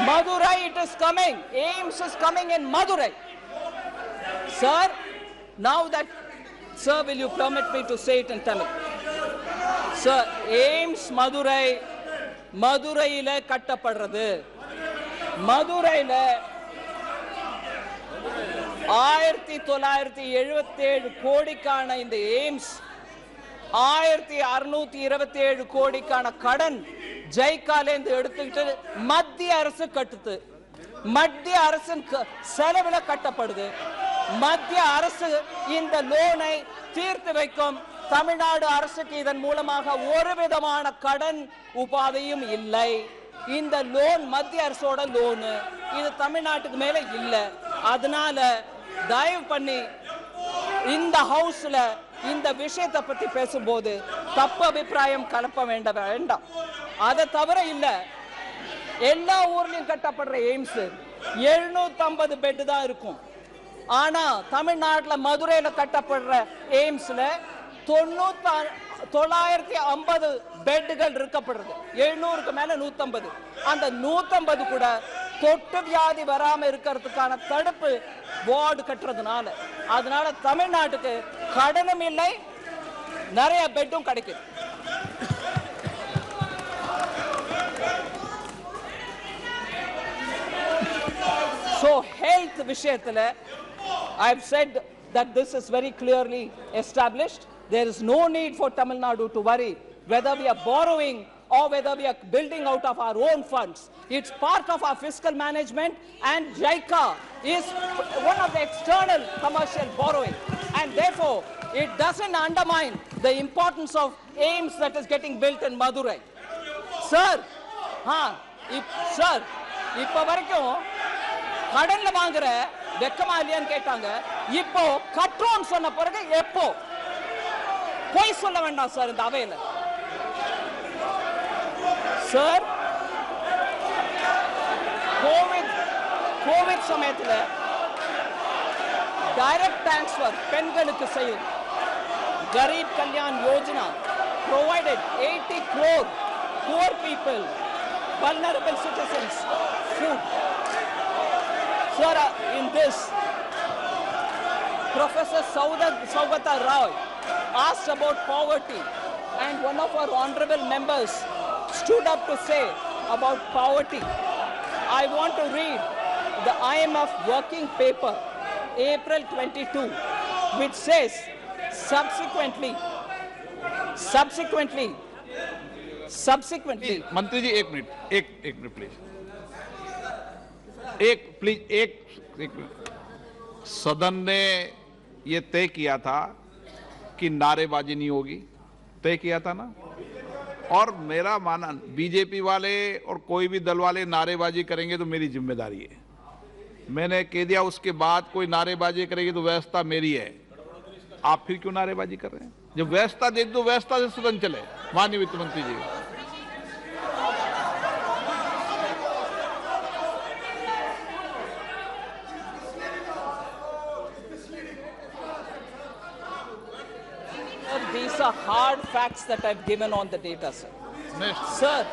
Madurai it is coming. AIIMS is coming in Madurai. Sir, now that, sir, will you permit me to say it in Tamil? Sir, AIIMS Madurai, Maduraile kattapadrathu. Maduraile 1977 கோடிக்கான இந்த AIIMS 1627 கோடிக்கான கடன் ஜெய்காலேந்து எடுத்துக்கிட்டு மத்திய அரசு கட்டுது. மத்திய அரசின் செலவில் கட்டப்படுது. மத்திய அரசு இந்த லோனை தீர்த்து வைக்கும். தமிழ்நாடு அரசுக்கு இதன் மூலமாக ஒரு விதமான கடன் உபாதையும் இல்லை. இந்த லோன் மத்திய அரசோட லோனு, இது தமிழ்நாட்டுக்கு மேல இல்ல. அதனால தயவு பண்ணி இந்த ஹவுஸ்ல இந்த விஷயத்தை பத்தி பேசும்போது தப்பு அபிப்பிராயம் கலப்ப வேண்டாம். அதை தவிர இல்ல, எல்லா ஊர்லயும் கட்டப்படுற எய்ம்ஸ் 750 பெட் தான் இருக்கும். ஆனா தமிழ்நாட்டில் மதுரையில கட்டப்படுற எய்ம்ஸ்ல 950 பெட்டுகள் இருக்கப்படுறது. 700க்கு மேல 150. அந்த 150 கூட தொட்டு வியாதி வராம இருக்கிறதுக்கான தடுப்பு வார்டு கட்டுறதுனால, அதனால தமிழ்நாட்டுக்கு கடனும் இல்லை, நிறைய பெட்டும் கிடைக்குது. So health விஷயத்துல I have said that this is very clearly established. There is no need for Tamil Nadu to worry whether we are borrowing or whether we are building out of our own funds. It's part of our fiscal management, and JICA is one of the external commercial borrowing, and therefore it doesn't undermine the importance of aims that is getting built in Madurai. Sir, sir, இப்ப வரைக்கும் கடன்ல வாங்குற வெக்கமா இல்லையான்னு கேட்டாங்க. இப்போ கட்டுறோம் சொன்ன பிறகு எப்போ போய் சொல்ல வேண்டாம் சார் இந்த அவையில. சார், கோவிட் சமயத்துல டைரக்ட் டிரான்ஸ்ஃபர் பெண்களுக்கு செய்யும் kharif Kalyan Yojana provided 80 crore poor people, vulnerable citizens food. Sir, in this, Professor Saugata Roy asked about poverty, and one of our honorable members stood up to say about poverty. I want to read the IMF working paper, April 22, which says, subsequently, मंत्री जी एक minute please, एक minute. सदन ने ये तय किया था कि नारेबाजी नहीं होगी, तय किया था ना। और मेरा मानना, बीजेपी वाले और कोई भी दल वाले नारेबाजी करेंगे तो मेरी जिम्मेदारी है। मैंने कह दिया, उसके बाद कोई नारेबाजी करेगी तो व्यवस्था मेरी है। आप फिर क्यों नारेबाजी कर रहे हैं? जब व्यवस्था दे दो, व्यवस्था से सदन चले। माननीय वित्त मंत्री जी, these are hard facts that I've given on the data, sir. next. Sir,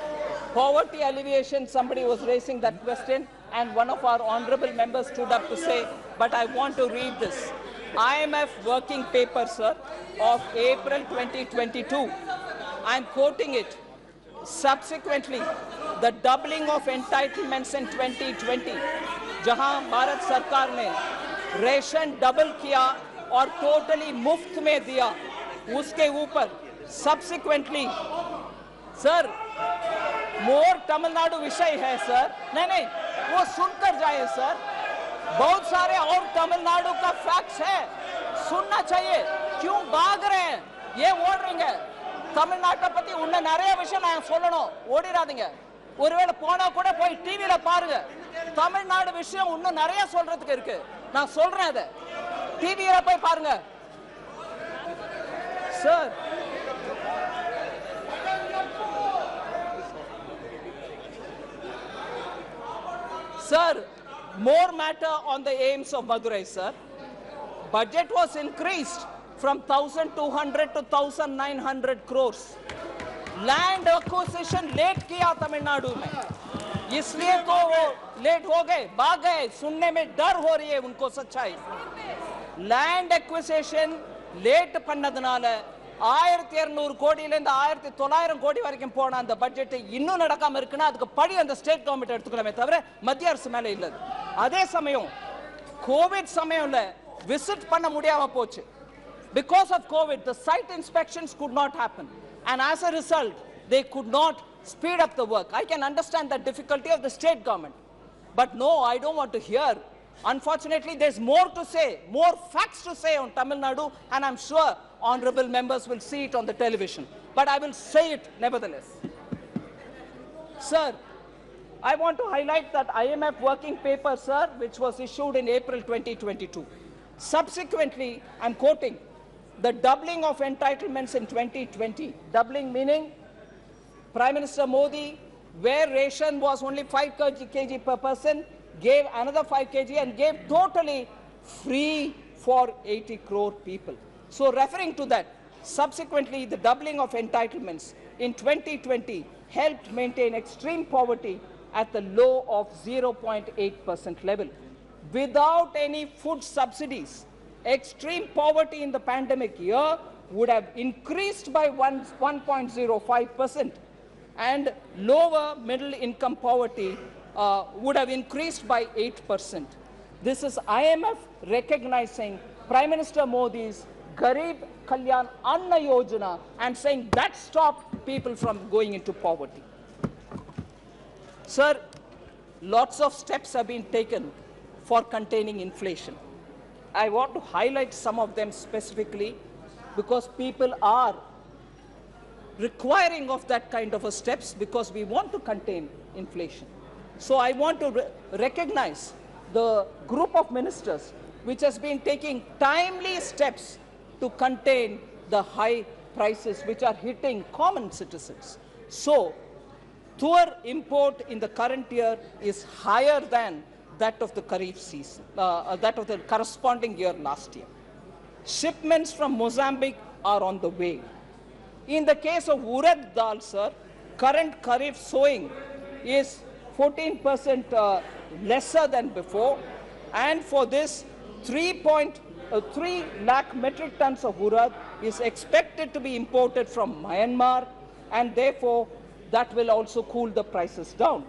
poverty alleviation, somebody was raising that question, and one of our honorable members stood up to say, but I want to read this. IMF working paper, sir, of April 2022. I'm quoting it. Subsequently, the doubling of entitlements in 2020, जहां भारत सरकार ने ration double किया और totally मुफ्त में दिया, उसके ऊपर सब्सिक्वेंटली, सर, मोर तमिलनाडु विषय है सर, नहीं, वो सुनकर जाए सर। बहुत सारे और तमिलनाडु का फैक्ट्स है, सुनना चाहिए। क्यों भाग रहे हैं? ये ஓடுறீங்க தமிழ்நாட்டை பத்தி உன்ன நிறைய விஷயம் நான் சொல்லணும், ஓடிராதீங்க। ஒருவேளை போனா கூட போய் டிவில பாருங்க, தமிழ்நாடு விஷயம் இன்னும் நிறைய சொல்றதுக்கு இருக்கு, நான் சொல்றேன், அதை டிவில போய் பாருங்க sir. Sir, more matter on the aims of Madurai, sir. Budget was increased from 1,200 to 1,900 crores. Land acquisition late किया तमिलनाडु में, इसलिए तो वो लेट हो गए, भाग गए। सुनने में डर हो रही है उनको सच्चाई। Land acquisition late பண்ணதுனால 1200 கோடியிலிருந்து 1900 கோடி வரைக்கும் போன அந்த பட்ஜெட் இன்னும் நடக்காம இருக்குன்னா அதுக்கு படி அந்த ஸ்டேட் கவர்மெண்ட் எடுத்துக்கலாமே தவிர மத்திய அரசு மேல இல்ல। அதே சமயம் COVID சமயம்ல visit பண்ண முடியாம போச்சு. Because of COVID, the site inspections could not happen. And as a result, they could not speed up the work. I can understand the difficulty of the state government. But no, I don't want to hear. Unfortunately, there's more to say, more facts to say on Tamil Nadu, and I'm sure honorable members will see it on the television. But I will say it nevertheless. Sir, I want to highlight that IMF working paper, sir, which was issued in April 2022. Subsequently, I'm quoting, the doubling of entitlements in 2020, doubling meaning Prime Minister Modi, where ration was only 5 kg per person, gave another 5 kg and gave totally free for 80 crore people. So referring to that, subsequently the doubling of entitlements in 2020 helped maintain extreme poverty at the low of 0.8% level. Without any food subsidies, extreme poverty in the pandemic year would have increased by 1.05%, and lower middle income poverty would have increased by 8%. This is IMF recognizing Prime Minister Modi's Garib Kalyan Anna Yojana and saying that stopped people from going into poverty. Sir, lots of steps have been taken for containing inflation. I want to highlight some of them specifically because people are requiring of that kind of a steps because we want to contain inflation. So I want to recognize the group of ministers which has been taking timely steps to contain the high prices which are hitting common citizens. So, tour import in the current year is higher than that of the Kharif season, that of the corresponding year last year. Shipments from Mozambique are on the way. In the case of urad dal, sir, current Kharif sowing is 14% lesser than before, and for this 3 lakh metric tons of urad is expected to be imported from Myanmar, and therefore that will also cool the prices down.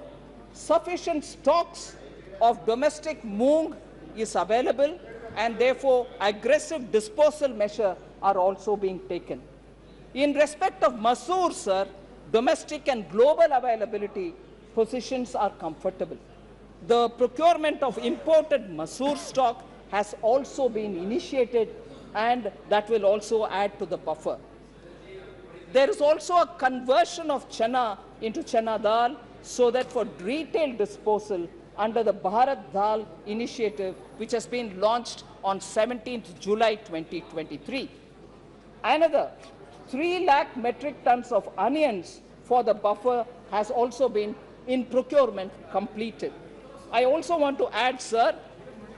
Sufficient stocks of domestic moong is available, and therefore aggressive disposal measures are also being taken. In respect of Monsoon, sir, domestic and global availability positions are comfortable. The procurement of imported Monsoon stock has also been initiated, and that will also add to the buffer. There is also a conversion of chana into chana dal so that for retail disposal under the Bharat Dal initiative, which has been launched on 17th July 2023. Another 3 lakh metric tons of onions for the buffer has also been in procurement completed. I also want to add, sir,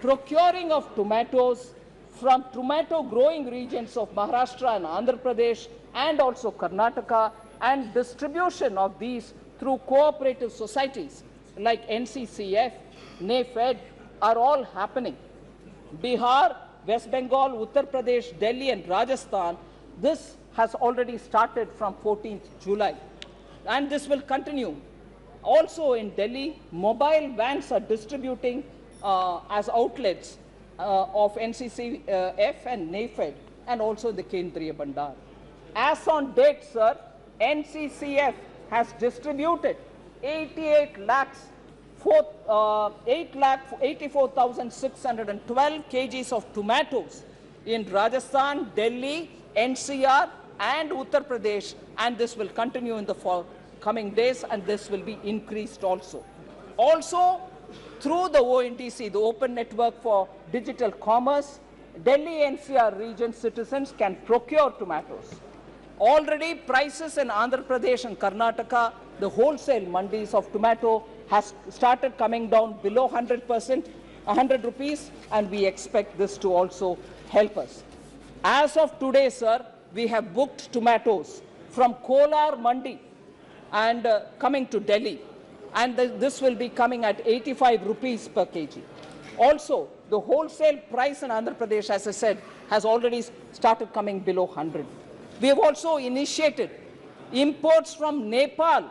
procuring of tomatoes from tomato growing regions of Maharashtra and Andhra Pradesh and also Karnataka, and distribution of these through cooperative societies like NCCF, NAFED are all happening. Bihar, West Bengal, Uttar Pradesh, Delhi and Rajasthan, this has already started from 14th July, and this will continue. Also in Delhi, mobile vans are distributing as outlets of NCCF and NAFED, and also the Kendriya Bandar. As on date, sir, NCCF has distributed 84,612 kgs of tomatoes in Rajasthan, Delhi, NCR and Uttar Pradesh, and this will continue in the coming days, and this will be increased also. Also, through the ONDC, the Open Network for Digital Commerce, Delhi NCR region citizens can procure tomatoes. Already prices in Andhra Pradesh and Karnataka, the wholesale mandis of tomato has started coming down below 100%, 100 rupees, and we expect this to also help us. As of today, sir, we have booked tomatoes from Kolar Mandi and coming to Delhi, and this will be coming at 85 rupees per kg. Also, the wholesale price in Andhra Pradesh, as I said, has already started coming below 100. We have also initiated imports from Nepal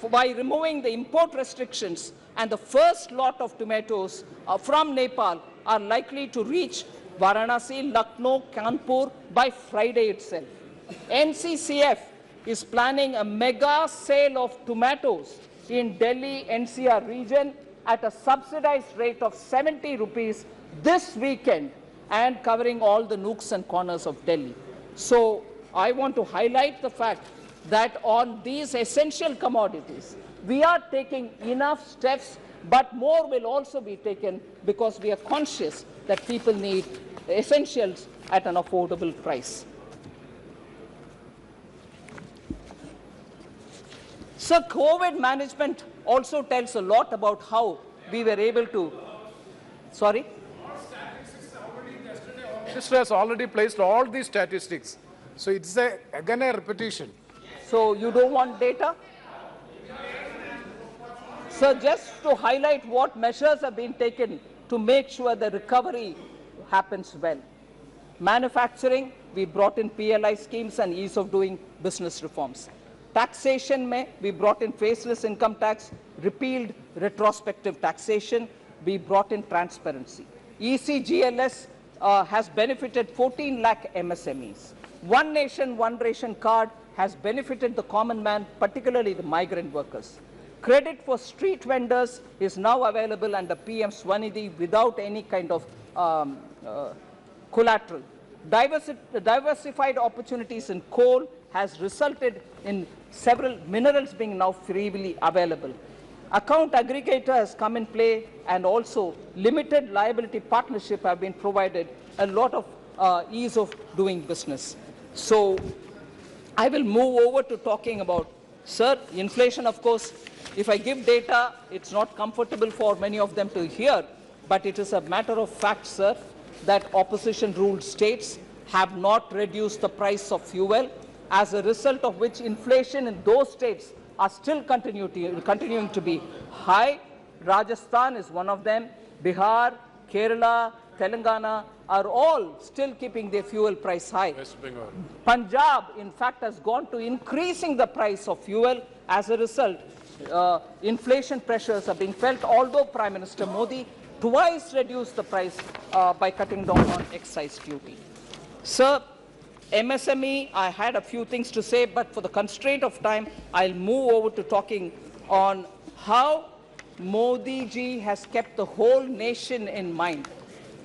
by removing the import restrictions, and the first lot of tomatoes from Nepal are likely to reach Varanasi, Lucknow, Kanpur by Friday itself. NCCF is planning a mega sale of tomatoes in Delhi NCR region at a subsidized rate of 70 rupees this weekend and covering all the nooks and corners of Delhi. So I want to highlight the fact that on these essential commodities, we are taking enough steps, but more will also be taken because we are conscious that people need essentials at an affordable price. So COVID management also tells a lot about how we were able to, sorry? Minister has already placed all these statistics. So it's again a repetition. So you don't want data? So just to highlight what measures have been taken to make sure the recovery happens well. Manufacturing, we brought in PLI schemes and ease of doing business reforms. Taxation, we brought in faceless income tax, repealed retrospective taxation, we brought in transparency. ECGLS has benefited 14 lakh MSMEs. One nation, one ration card has benefited the common man, particularly the migrant workers. Credit for street vendors is now available under PM Swanidhi without any kind of collateral. Diversified opportunities in coal has resulted in several minerals being now freely available. Account aggregator has come in play, and also limited liability partnership have been provided a lot of ease of doing business. So I will move over to talking about, sir, inflation, of course. If I give data, it's not comfortable for many of them to hear, but it is a matter of fact, sir, that opposition-ruled states have not reduced the price of fuel, as a result of which inflation in those states are still continuing to be high. Rajasthan is one of them. Bihar, Kerala, Telangana are all still keeping their fuel price high. West Bengal. Punjab, in fact, has gone to increasing the price of fuel. As a result, inflation pressures are being felt, although Prime Minister Modi twice reduced the price by cutting down on excise duty. Sir, MSME, I had a few things to say, but for the constraint of time, I'll move over to talking on how Modi ji has kept the whole nation in mind.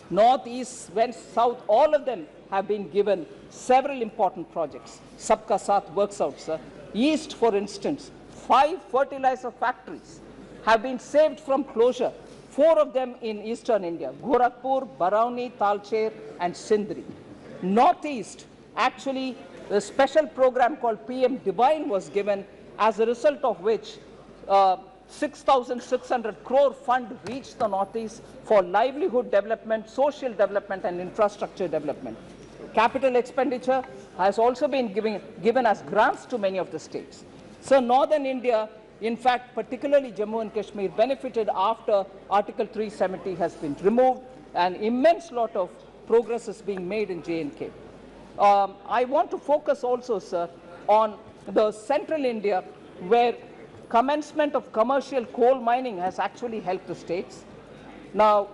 North, East, West, South, all of them have been given several important projects. Sabka Saath works out, sir. East, for instance, 5 fertilizer factories have been saved from closure, 4 of them in eastern India, Gorakhpur, Barauni, Talcher, and Sindri. Northeast, actually, a special program called PM Divine was given, as a result of which 6,600 crore fund reached the Northeast for livelihood development, social development, and infrastructure development. Capital expenditure has also been given as grants to many of the states. So Northern India, in fact, particularly Jammu and Kashmir, benefited after Article 370 has been removed. An immense lot of progress is being made in J&K. I want to focus also, sir, on the central India, where commencement of commercial coal mining has actually helped the states. Now,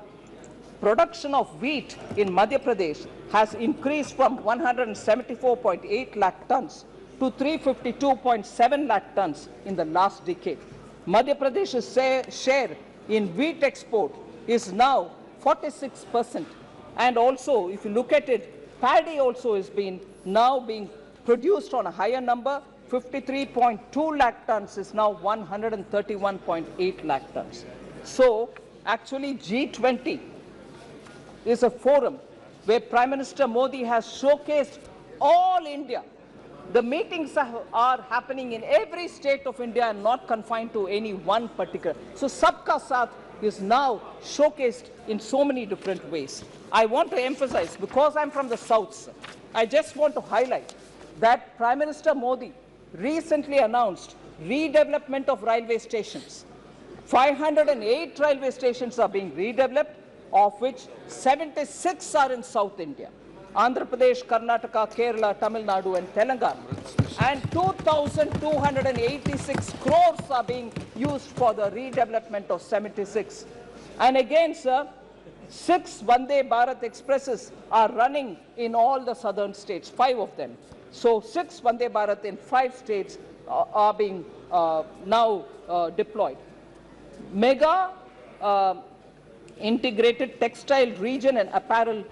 production of wheat in Madhya Pradesh has increased from 174.8 lakh tons to 352.7 lakh tons in the last decade. Madhya Pradesh's share in wheat export is now 46%. And also, if you look at it, paddy also is now being produced on a higher number. 53.2 lakh tons is now 131.8 lakh tons. So actually G20 is a forum where Prime Minister Modi has showcased all India. The meetings are happening in every state of India and not confined to any one particular. So Sabka Saath is now showcased in so many different ways. I want to emphasize, because I'm from the south, sir, I just want to highlight that Prime Minister Modi recently announced redevelopment of railway stations. 508 railway stations are being redeveloped, of which 76 are in South India. Andhra Pradesh, Karnataka, Kerala, Tamil Nadu, and Telangana. And 2,286 crores are being used for the redevelopment of 76. And again, sir, 6 Vande Bharat Expresses are running in all the southern states, 5 of them. So 6 Vande Bharat in 5 states are being now deployed. Mega integrated textile region and apparel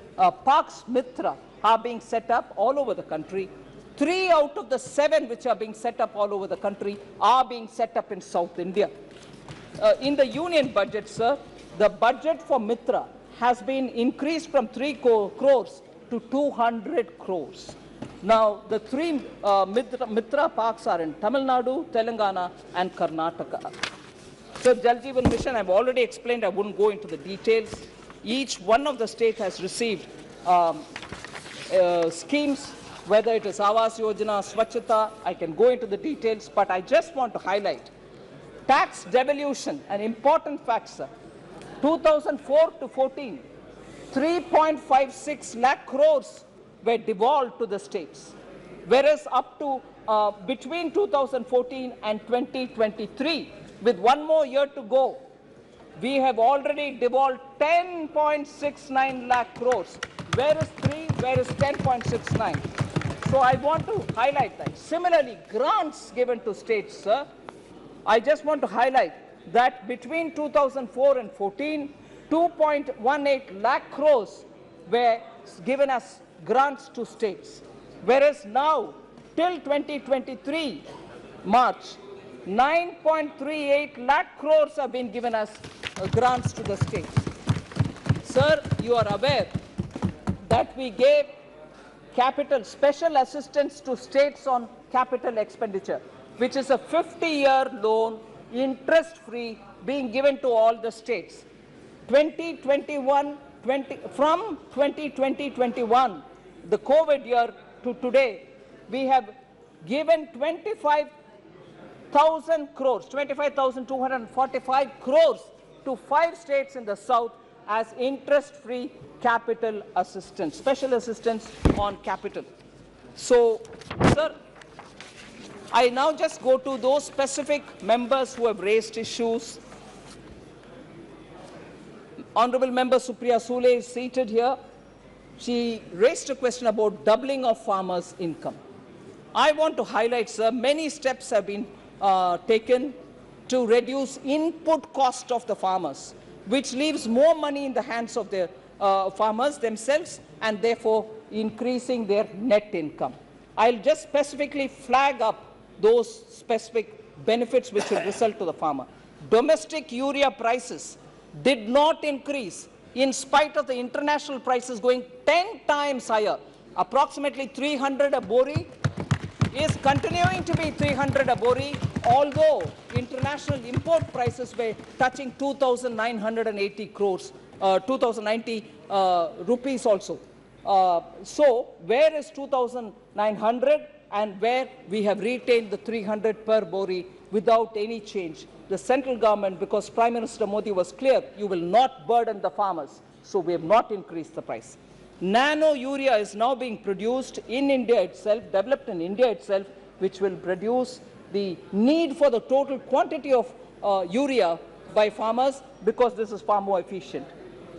parks Mitra are being set up all over the country. 3 out of the 7 which are being set up all over the country are being set up in South India. In the union budget, sir, the budget for Mitra has been increased from 3 crores to 200 crores. Now, the 3 Mitra parks are in Tamil Nadu, Telangana, and Karnataka. So, Jal Jeevan Mission, I've already explained, I wouldn't go into the details. Each one of the states has received schemes, whether it is Awas Yojana, Swachhata, I can go into the details, but I just want to highlight tax devolution, an important fact, sir. 2004 to 14, 3.56 lakh crores were devolved to the states, whereas up to between 2014 and 2023, with 1 more year to go, we have already devolved 10.69 lakh crores. Where is 3? Where is 10.69? So I want to highlight that. Similarly, grants given to states, sir, I just want to highlight that between 2004 and 14, 2.18 lakh crores were given as grants to states, whereas now, till 2023 March, 9.38 lakh crores have been given as grants to the states. Sir, you are aware that we gave capital special assistance to states on capital expenditure, which is a 50-year loan, interest-free, being given to all the states. 2021, from 2020-21, the COVID year to today, we have given 25,000 crores, 25,245 crores to 5 states in the south as interest-free capital assistance, special assistance on capital. So, sir, I now just go to those specific members who have raised issues. Honorable Member Supriya Sule is seated here. She raised a question about doubling of farmers' income. I want to highlight, sir, many steps have been taken to reduce input cost of the farmers, which leaves more money in the hands of the farmers themselves and therefore increasing their net income. I'll just specifically flag up those specific benefits which will result to the farmer. Domestic urea prices did not increase in spite of the international prices going 10 times higher. Approximately 300 a bori is continuing to be 300 a bori, although international import prices were touching 2,980 crores, 2,090 rupees also. So where is 2,900 and where we have retained the 300 per bori without any change? The central government, because Prime Minister Modi was clear, you will not burden the farmers, so we have not increased the price. Nano urea is now being produced in India itself, developed in India itself, which will reduce the need for the total quantity of urea by farmers because this is far more efficient.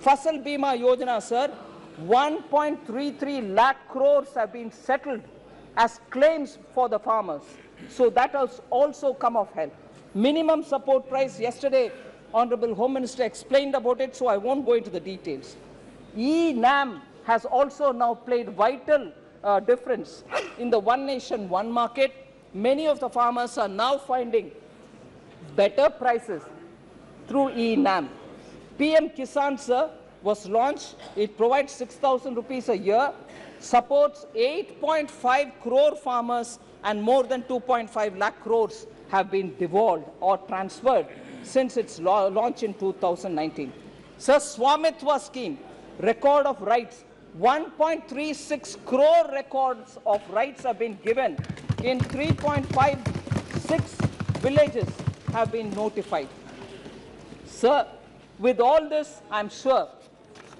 Fasal Bima Yojana, sir, 1.33 lakh crores have been settled as claims for the farmers. So that has also come of help. Minimum support price, yesterday Honorable Home Minister explained about it, so I won't go into the details. E-NAM has also now played vital difference in the one nation, one market. Many of the farmers are now finding better prices through E-NAM. PM Kisan, sir, was launched. It provides 6,000 rupees a year, supports 8.5 crore farmers, and more than 2.5 lakh crores have been devolved or transferred since its launch in 2019. Sir, Swamitwa scheme, record of rights, 1.36 crore records of rights have been given in 3.56 villages have been notified. Sir, with all this, I'm sure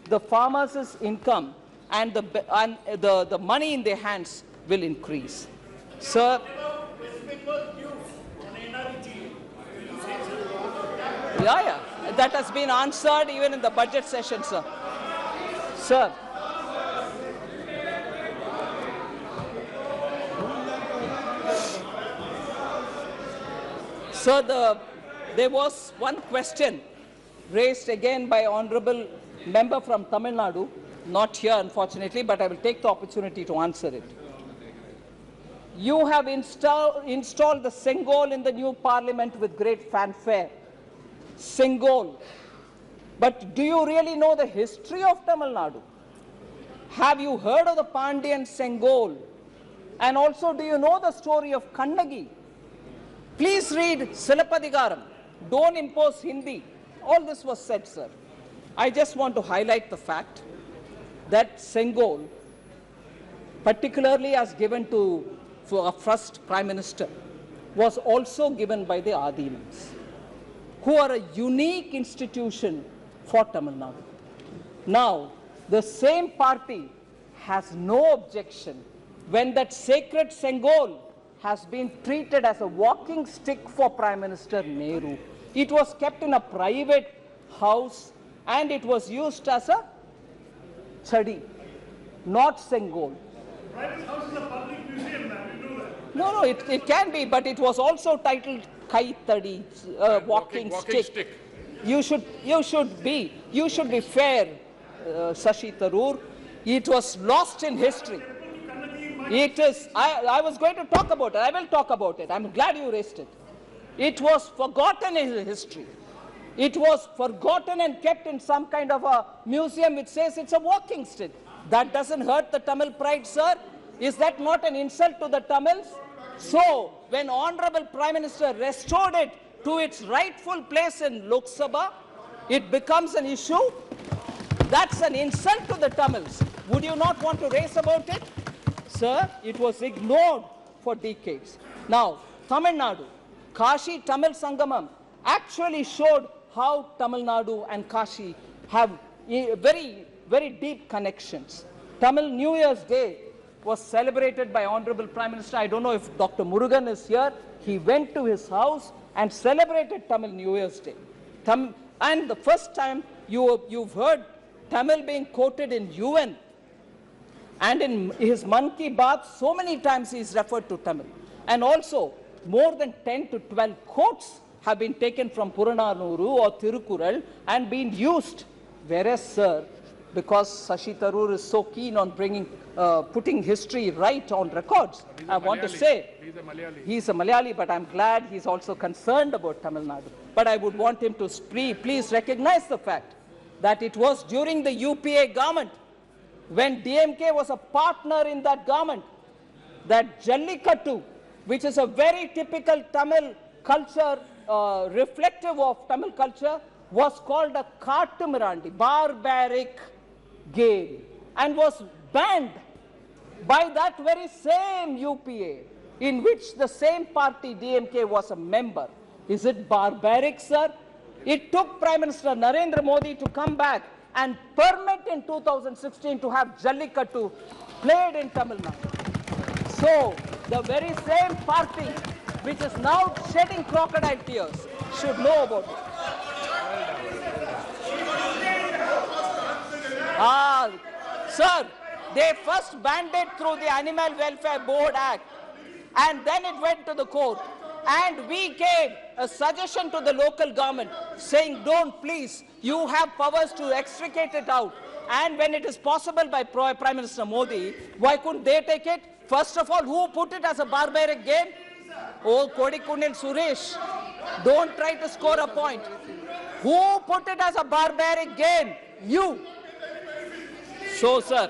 the farmers' income and the money in their hands will increase. Sir, yeah, that has been answered even in the budget session, sir. Sir. Sir, there was one question raised again by Honorable Member from Tamil Nadu, not here unfortunately, but I will take the opportunity to answer it. You have installed the Sengol in the new parliament with great fanfare. Sengol. But do you really know the history of Tamil Nadu? Have you heard of the Pandyan Sengol? And also, do you know the story of Kannagi? Please read Silapadigaram. Don't impose Hindi. All this was said, sir. I just want to highlight the fact that Sengol, particularly as given to our first Prime Minister, was also given by the Adinams, who are a unique institution for Tamil Nadu. Now, the same party has no objection when that sacred Sengol has been treated as a walking stick for Prime Minister Nehru. It was kept in a private house and it was used as a chadi, not Sengol. Private house is a public museum, man. You know that. No, it can be, but it was also titled Kai Tadi, walking stick. You should be fair, Shashi Tharoor. It was lost in history. It is, I was going to talk about it. I will talk about it. I'm glad you raised it. It was forgotten in history. It was forgotten and kept in some kind of a museum which says it's a walking stick. That doesn't hurt the Tamil pride, sir. Is that not an insult to the Tamils? So, when Honorable Prime Minister restored it to its rightful place in Lok Sabha, it becomes an issue. That's an insult to the Tamils. Would you not want to raise about it? Sir, it was ignored for decades. Now, Tamil Nadu, Kashi Tamil Sangamam actually showed how Tamil Nadu and Kashi have very, very deep connections. Tamil New Year's Day was celebrated by Honorable Prime Minister. I don't know if Dr. Murugan is here. He went to his house and celebrated Tamil New Year's Day. And the first time you've heard Tamil being quoted in UN. And in his Man Ki Baat, so many times he is referred to Tamil. And also, more than 10 to 12 quotes have been taken from Purananuru or Thirukural and been used. Whereas, sir, because Shashi Tharoor is so keen on putting history right on records, I want to say, he's a Malayali, but I'm glad he's also concerned about Tamil Nadu. But I would want him to please recognize the fact that it was during the UPA government, when DMK was a partner in that government, that Jallikattu, which is a very typical Tamil culture, reflective of Tamil culture, was called a Kattumirandi, barbaric game, and was banned by that very same UPA, in which the same party, DMK, was a member. Is it barbaric, sir? It took Prime Minister Narendra Modi to come back and permit in 2016 to have Jallikattu played in Tamil Nadu. So, the very same party which is now shedding crocodile tears should know about it. Sir, they first banned it through the Animal Welfare Board Act, and then it went to the court. And we gave a suggestion to the local government saying, don't please, you have powers to extricate it out. And when it is possible by Prime Minister Modi, why couldn't they take it? First of all, who put it as a barbaric game? Oh, Kodikunil Suresh, don't try to score a point. Who put it as a barbaric game? You. So, sir.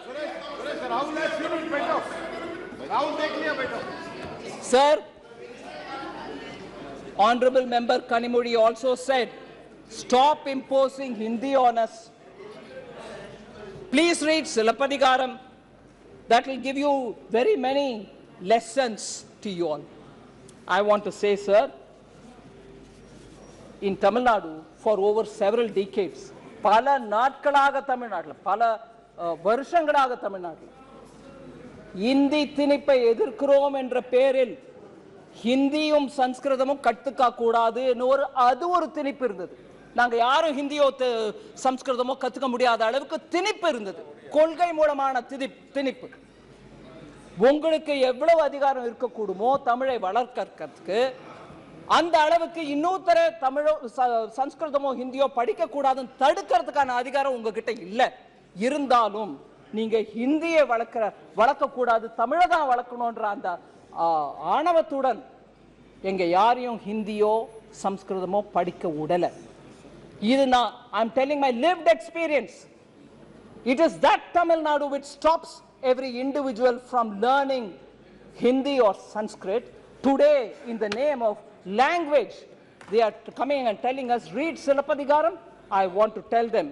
Sir, Honorable Member Kanimudi also said, stop imposing Hindi on us. Please read Silapadigaram. That will give you very many lessons to you all. I want to say, sir, in Tamil Nadu, for over several decades, pala natkalaga Tamil Nadu, pala varshangalaga Tamil Nadu, Hindi tinippai edirkrom endra peril ஹிந்தியும் சன்ஸ்கிருதமும் கட்டுக்கா கூடாது adu ஒரு திணிப்பு இருந்தது. நாங்க யாரும் ஹிந்தியோ சம்ஸ்கிருதமோ கத்துக்க முடியாத அளவுக்கு திணிப்பு இருந்தது, கொள்கை மூலமான திணிப்பு. உங்களுக்கு எவ்வளவு அதிகாரம் இருக்கக்கூடுமோ தமிழை வளர்க்கறதுக்கு, அந்த அளவுக்கு இன்னொருத்தர தமிழோ சம்ஸ்கிருதமோ ஹிந்தியோ படிக்க கூடாதுன்னு தடுக்கிறதுக்கான அதிகாரம் உங்ககிட்ட இல்லை. இருந்தாலும் நீங்க ஹிந்தியை வளர்க்க கூடாது, தமிழை தான் வளர்க்கணும்ன்ற அந்த ஆணவத்துடன் எங்க யாரையும் ஹிந்தியோ சம்ஸ்கிருதமோ படிக்க விடல. இது நான் I'm telling my lived experience. It is that Tamil Nadu which stops every individual from learning Hindi or Sanskrit. Today, in the name of language, they are coming and telling us, read Silappatikaram. I want to tell them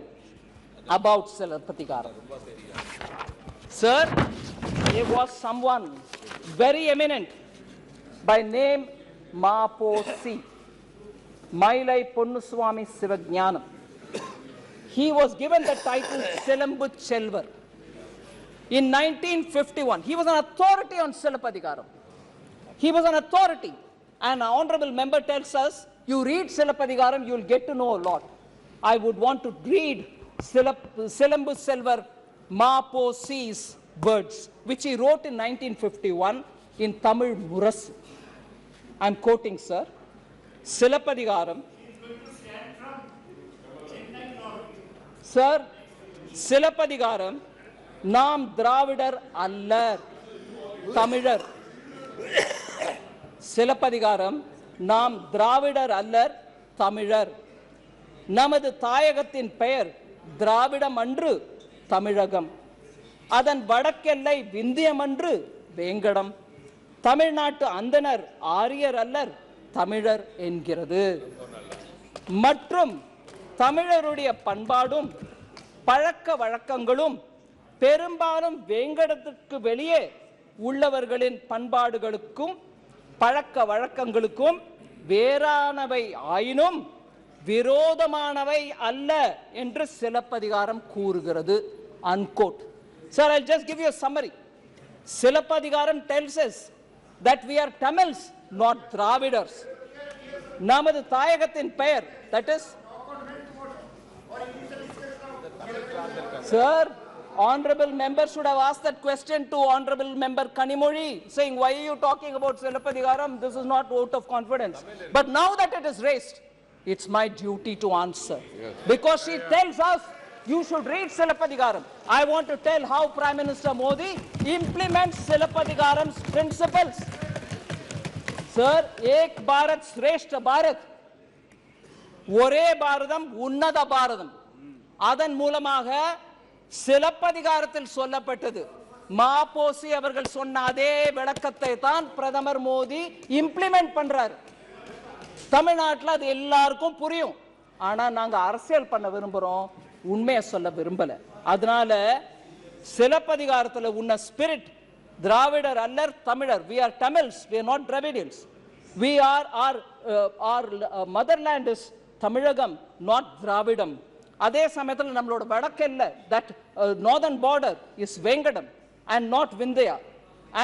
about Silappatikaram. Sir, there was someone very eminent by name Maposi, Mailai Ponnuswamy Sivajnanam. He was given the title Silambu Chelvar. In 1951, he was an authority on Silappatikaram. He was an authority. An honorable member tells us, you read Silappatikaram, you will get to know a lot. I would want to read Silambu Chelvar Maposi's words, which he wrote in 1951 in Tamil Murasu. I am quoting, sir. Silappatikaram. Sir, Silappatikaram, நாம் திராவிடர் அல்லர் தமிழர். சிலப்பதிகாரம், நாம் திராவிடர் அல்லர் தமிழர். நமது தாயகத்தின் பெயர் திராவிடம் அன்று தமிழகம். அதன் வடக்கெல்லை விந்தியம் அன்று வேங்கடம். தமிழ்நாட்டு அந்தனர் ஆரியர் அல்லர் தமிழர் என்கிறது. மற்றும் தமிழருடைய பண்பாடும் பழக்க வழக்கங்களும் பெரும்பாலும் வேங்கடத்திற்கு வெளியே உள்ளவர்களின் பண்பாடுகளுக்கும் பழக்க வழக்கங்களுக்கும் வேறானவை ஆயினும் விரோதமானவை அல்ல என்று சிலப்பதிகாரம் கூறுகிறது. Unquote. Sir, I'll just give you a summary. Silappatikaram tells us that we are Tamils, not Dravidars. நமது தாயகத்தின் பெயர், that is, sir, honorable member should have asked that question to honorable member Kanimozhi, saying, why are you talking about Silappatikaram? This is not vote of confidence. But now that it is raised, it's my duty to answer. Yes. Because she tells us you should read Silappatikaram. I want to tell how Prime Minister Modi implements Silappatikaram's principles. Sir, Ek Bharat Shrestha Bharat, ஒரே பாரதம் உன்னத பாரதம். அதன் மூலமாக சிலப்பதிகாரத்தில் சொல்லப்பட்டது. மாபோசி அவர்கள் சொன்ன அதே விளக்கத்தை தான் பிரதமர் மோடி இம்ப்ளிமெண்ட் பண்றார். தமிழ்நாட்டில் அது எல்லாருக்கும் புரியும். ஆனா நாங்க அரசியல் பண்ண விரும்புறோம், உண்மையை சொல்ல விரும்பல. அதனால சிலப்பதிகாரத்தில் உன்ன ஸ்பிரிட் திராவிடர் அல்லர் தமிழர். We are Tamils, we are not Dravidians. We are our motherland is Tamilagam, not Dravidam. அதே சமயத்தில் நம்மளோட வடக்கெல்ல, that northern border is Vengadam and not Vindhya.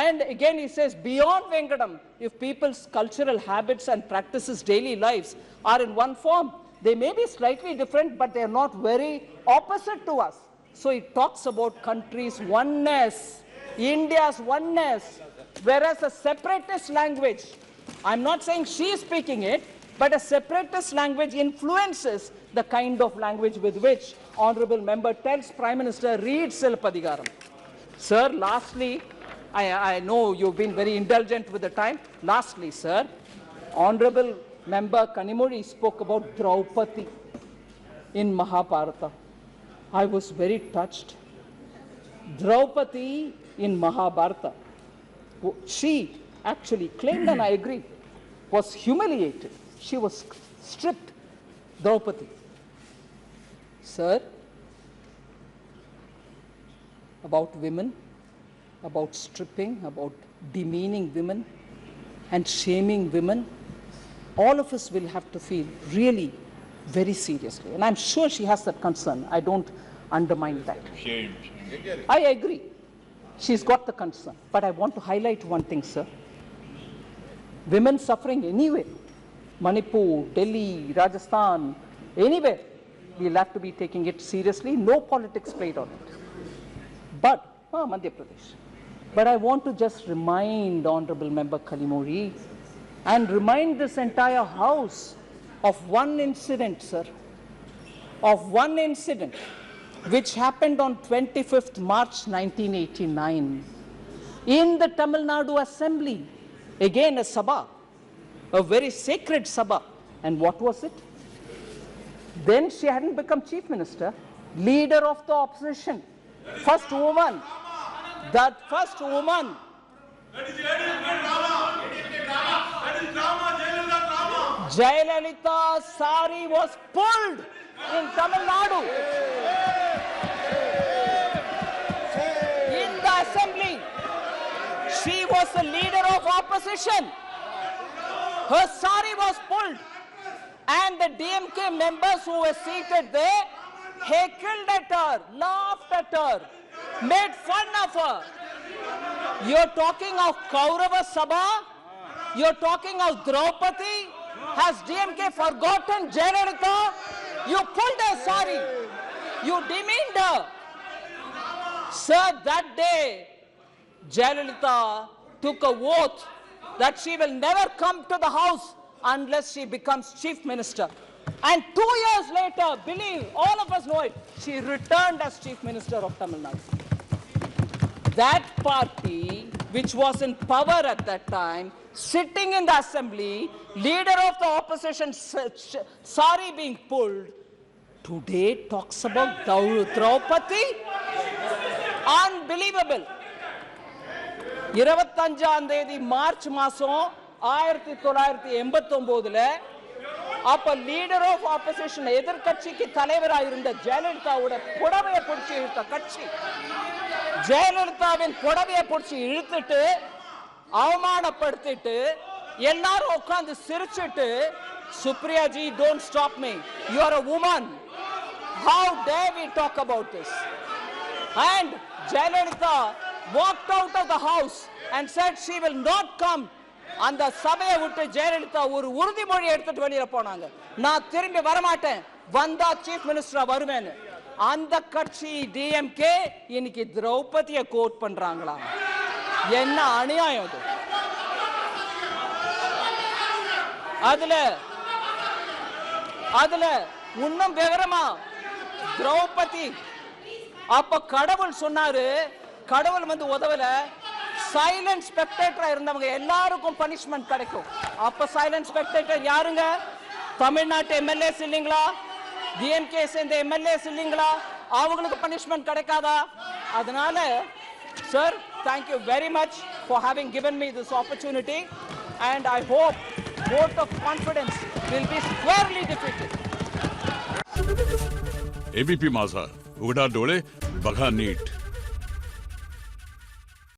And again he says, beyond Vengadam, if people's cultural habits and practices, daily lives are in one form, they may be slightly different, but they are not very opposite to us. So it talks about countries' oneness, India's oneness, whereas a separatist language, I'm not saying she is speaking it, but a separatist language influences the kind of language with which honorable member tells Prime Minister read Silappatikaram. Sir, lastly, I know you've been very indulgent with the time. Lastly, sir, honorable member Kanimozhi spoke about Draupadi in Mahabharata. I was very touched. Draupadi in Mahabharata, she actually claimed, and I agree, was humiliated. She was stripped. Draupadi. Sir, about women, about stripping, about demeaning women and shaming women, all of us will have to feel really very seriously. And I'm sure she has that concern. I don't undermine that. Shame. I agree. She's got the concern. But I want to highlight one thing, sir. Women suffering anywhere, Manipur, Delhi, Rajasthan, Anyway, we'll have to be taking it seriously. No politics played on it. But, Madhya Pradesh. But I want to just remind Honorable Member Kalimori and remind this entire House of one incident, sir. Of one incident which happened on 25th March 1989 in the Tamil Nadu Assembly. Again, a Sabha, a very sacred Sabha. And what was it? Then she hadn't become Chief Minister, leader of the opposition, first woman. That first woman. Jayalalitha's sari was pulled in Tamil Nadu. In the assembly, she was the leader of opposition. Her sari was pulled, and the DMK members who were seated there heckled at her, laughed at her, made fun of her. You're talking of Kaurava Sabha? You're talking of Draupadi? Has DMK forgotten Jayalalitha? You pulled her sari. You demeaned her. Sir, that day, Jayalalitha took a oath that she will never come to the house unless she becomes Chief Minister. And 2 years later, believe, all of us know it, she returned as Chief Minister of Tamil Nadu. That party, which was in power at that time, sitting in the assembly, leader of the opposition, sari being pulled, today talks about Draupadi? Unbelievable. 25ஆம் தேதி March மாசம் 1989ல அப்ப leader of opposition எதிர்க்கட்சிக்கு தலைவராக இருந்த ஜெயலலிதாவோட புடவையை பிடிச்சி இழுத்த கட்சி ஜெயலலிதாவின் புடவையை பிடிச்சி இழுத்துட்டு அவமானப்படுத்திட்டு எல்லாரும் உட்கார்ந்து சிரிச்சிட்டு Supriya G don't stop me, you are a woman, how dare we talk about this? And Jayalalitha walked out of the house and said she will not come. அந்த சபையை விட்டு ஜெயலலிதா ஒரு உறுதிமொழி எடுத்துட்டு வெளியில போனாங்க, நான் திரும்பி வரமாட்டேன், வந்தா சீஃப் மினிஸ்டரா வருவேன்னு. அந்த கட்சி டிஎம்கே இன்னைக்கு திரௌபதியை கோட் பண்றாங்களா? என்ன அநியாயம் அது! அதுல இன்னும் விவரமா திரௌபதி அப்ப கடவுள் சொன்னாரு, கடவுள் வந்து உதவல, சைலண்ட் ஸ்பெக்டேட்டரா இருந்தவங்க எல்லாருக்கும் பனிஷ்மெண்ட் கிடைக்கும். அப்ப சைலண்ட் ஸ்பெக்டேட்டர் யாருங்க? தமிழ்நாட்டு எம்எல்ஏஸ் இல்லீங்களா? டிஎம்கே சேர்ந்த எம்எல்ஏஸ் இல்லீங்களா? அவங்களுக்கு பனிஷ்மெண்ட் கிடைக்காதா? அதனால sir, thank you very much for having given me this opportunity, and I hope vote of confidence will be squarely defeated. ABP Majha, उघडा डोळे बघा नीट.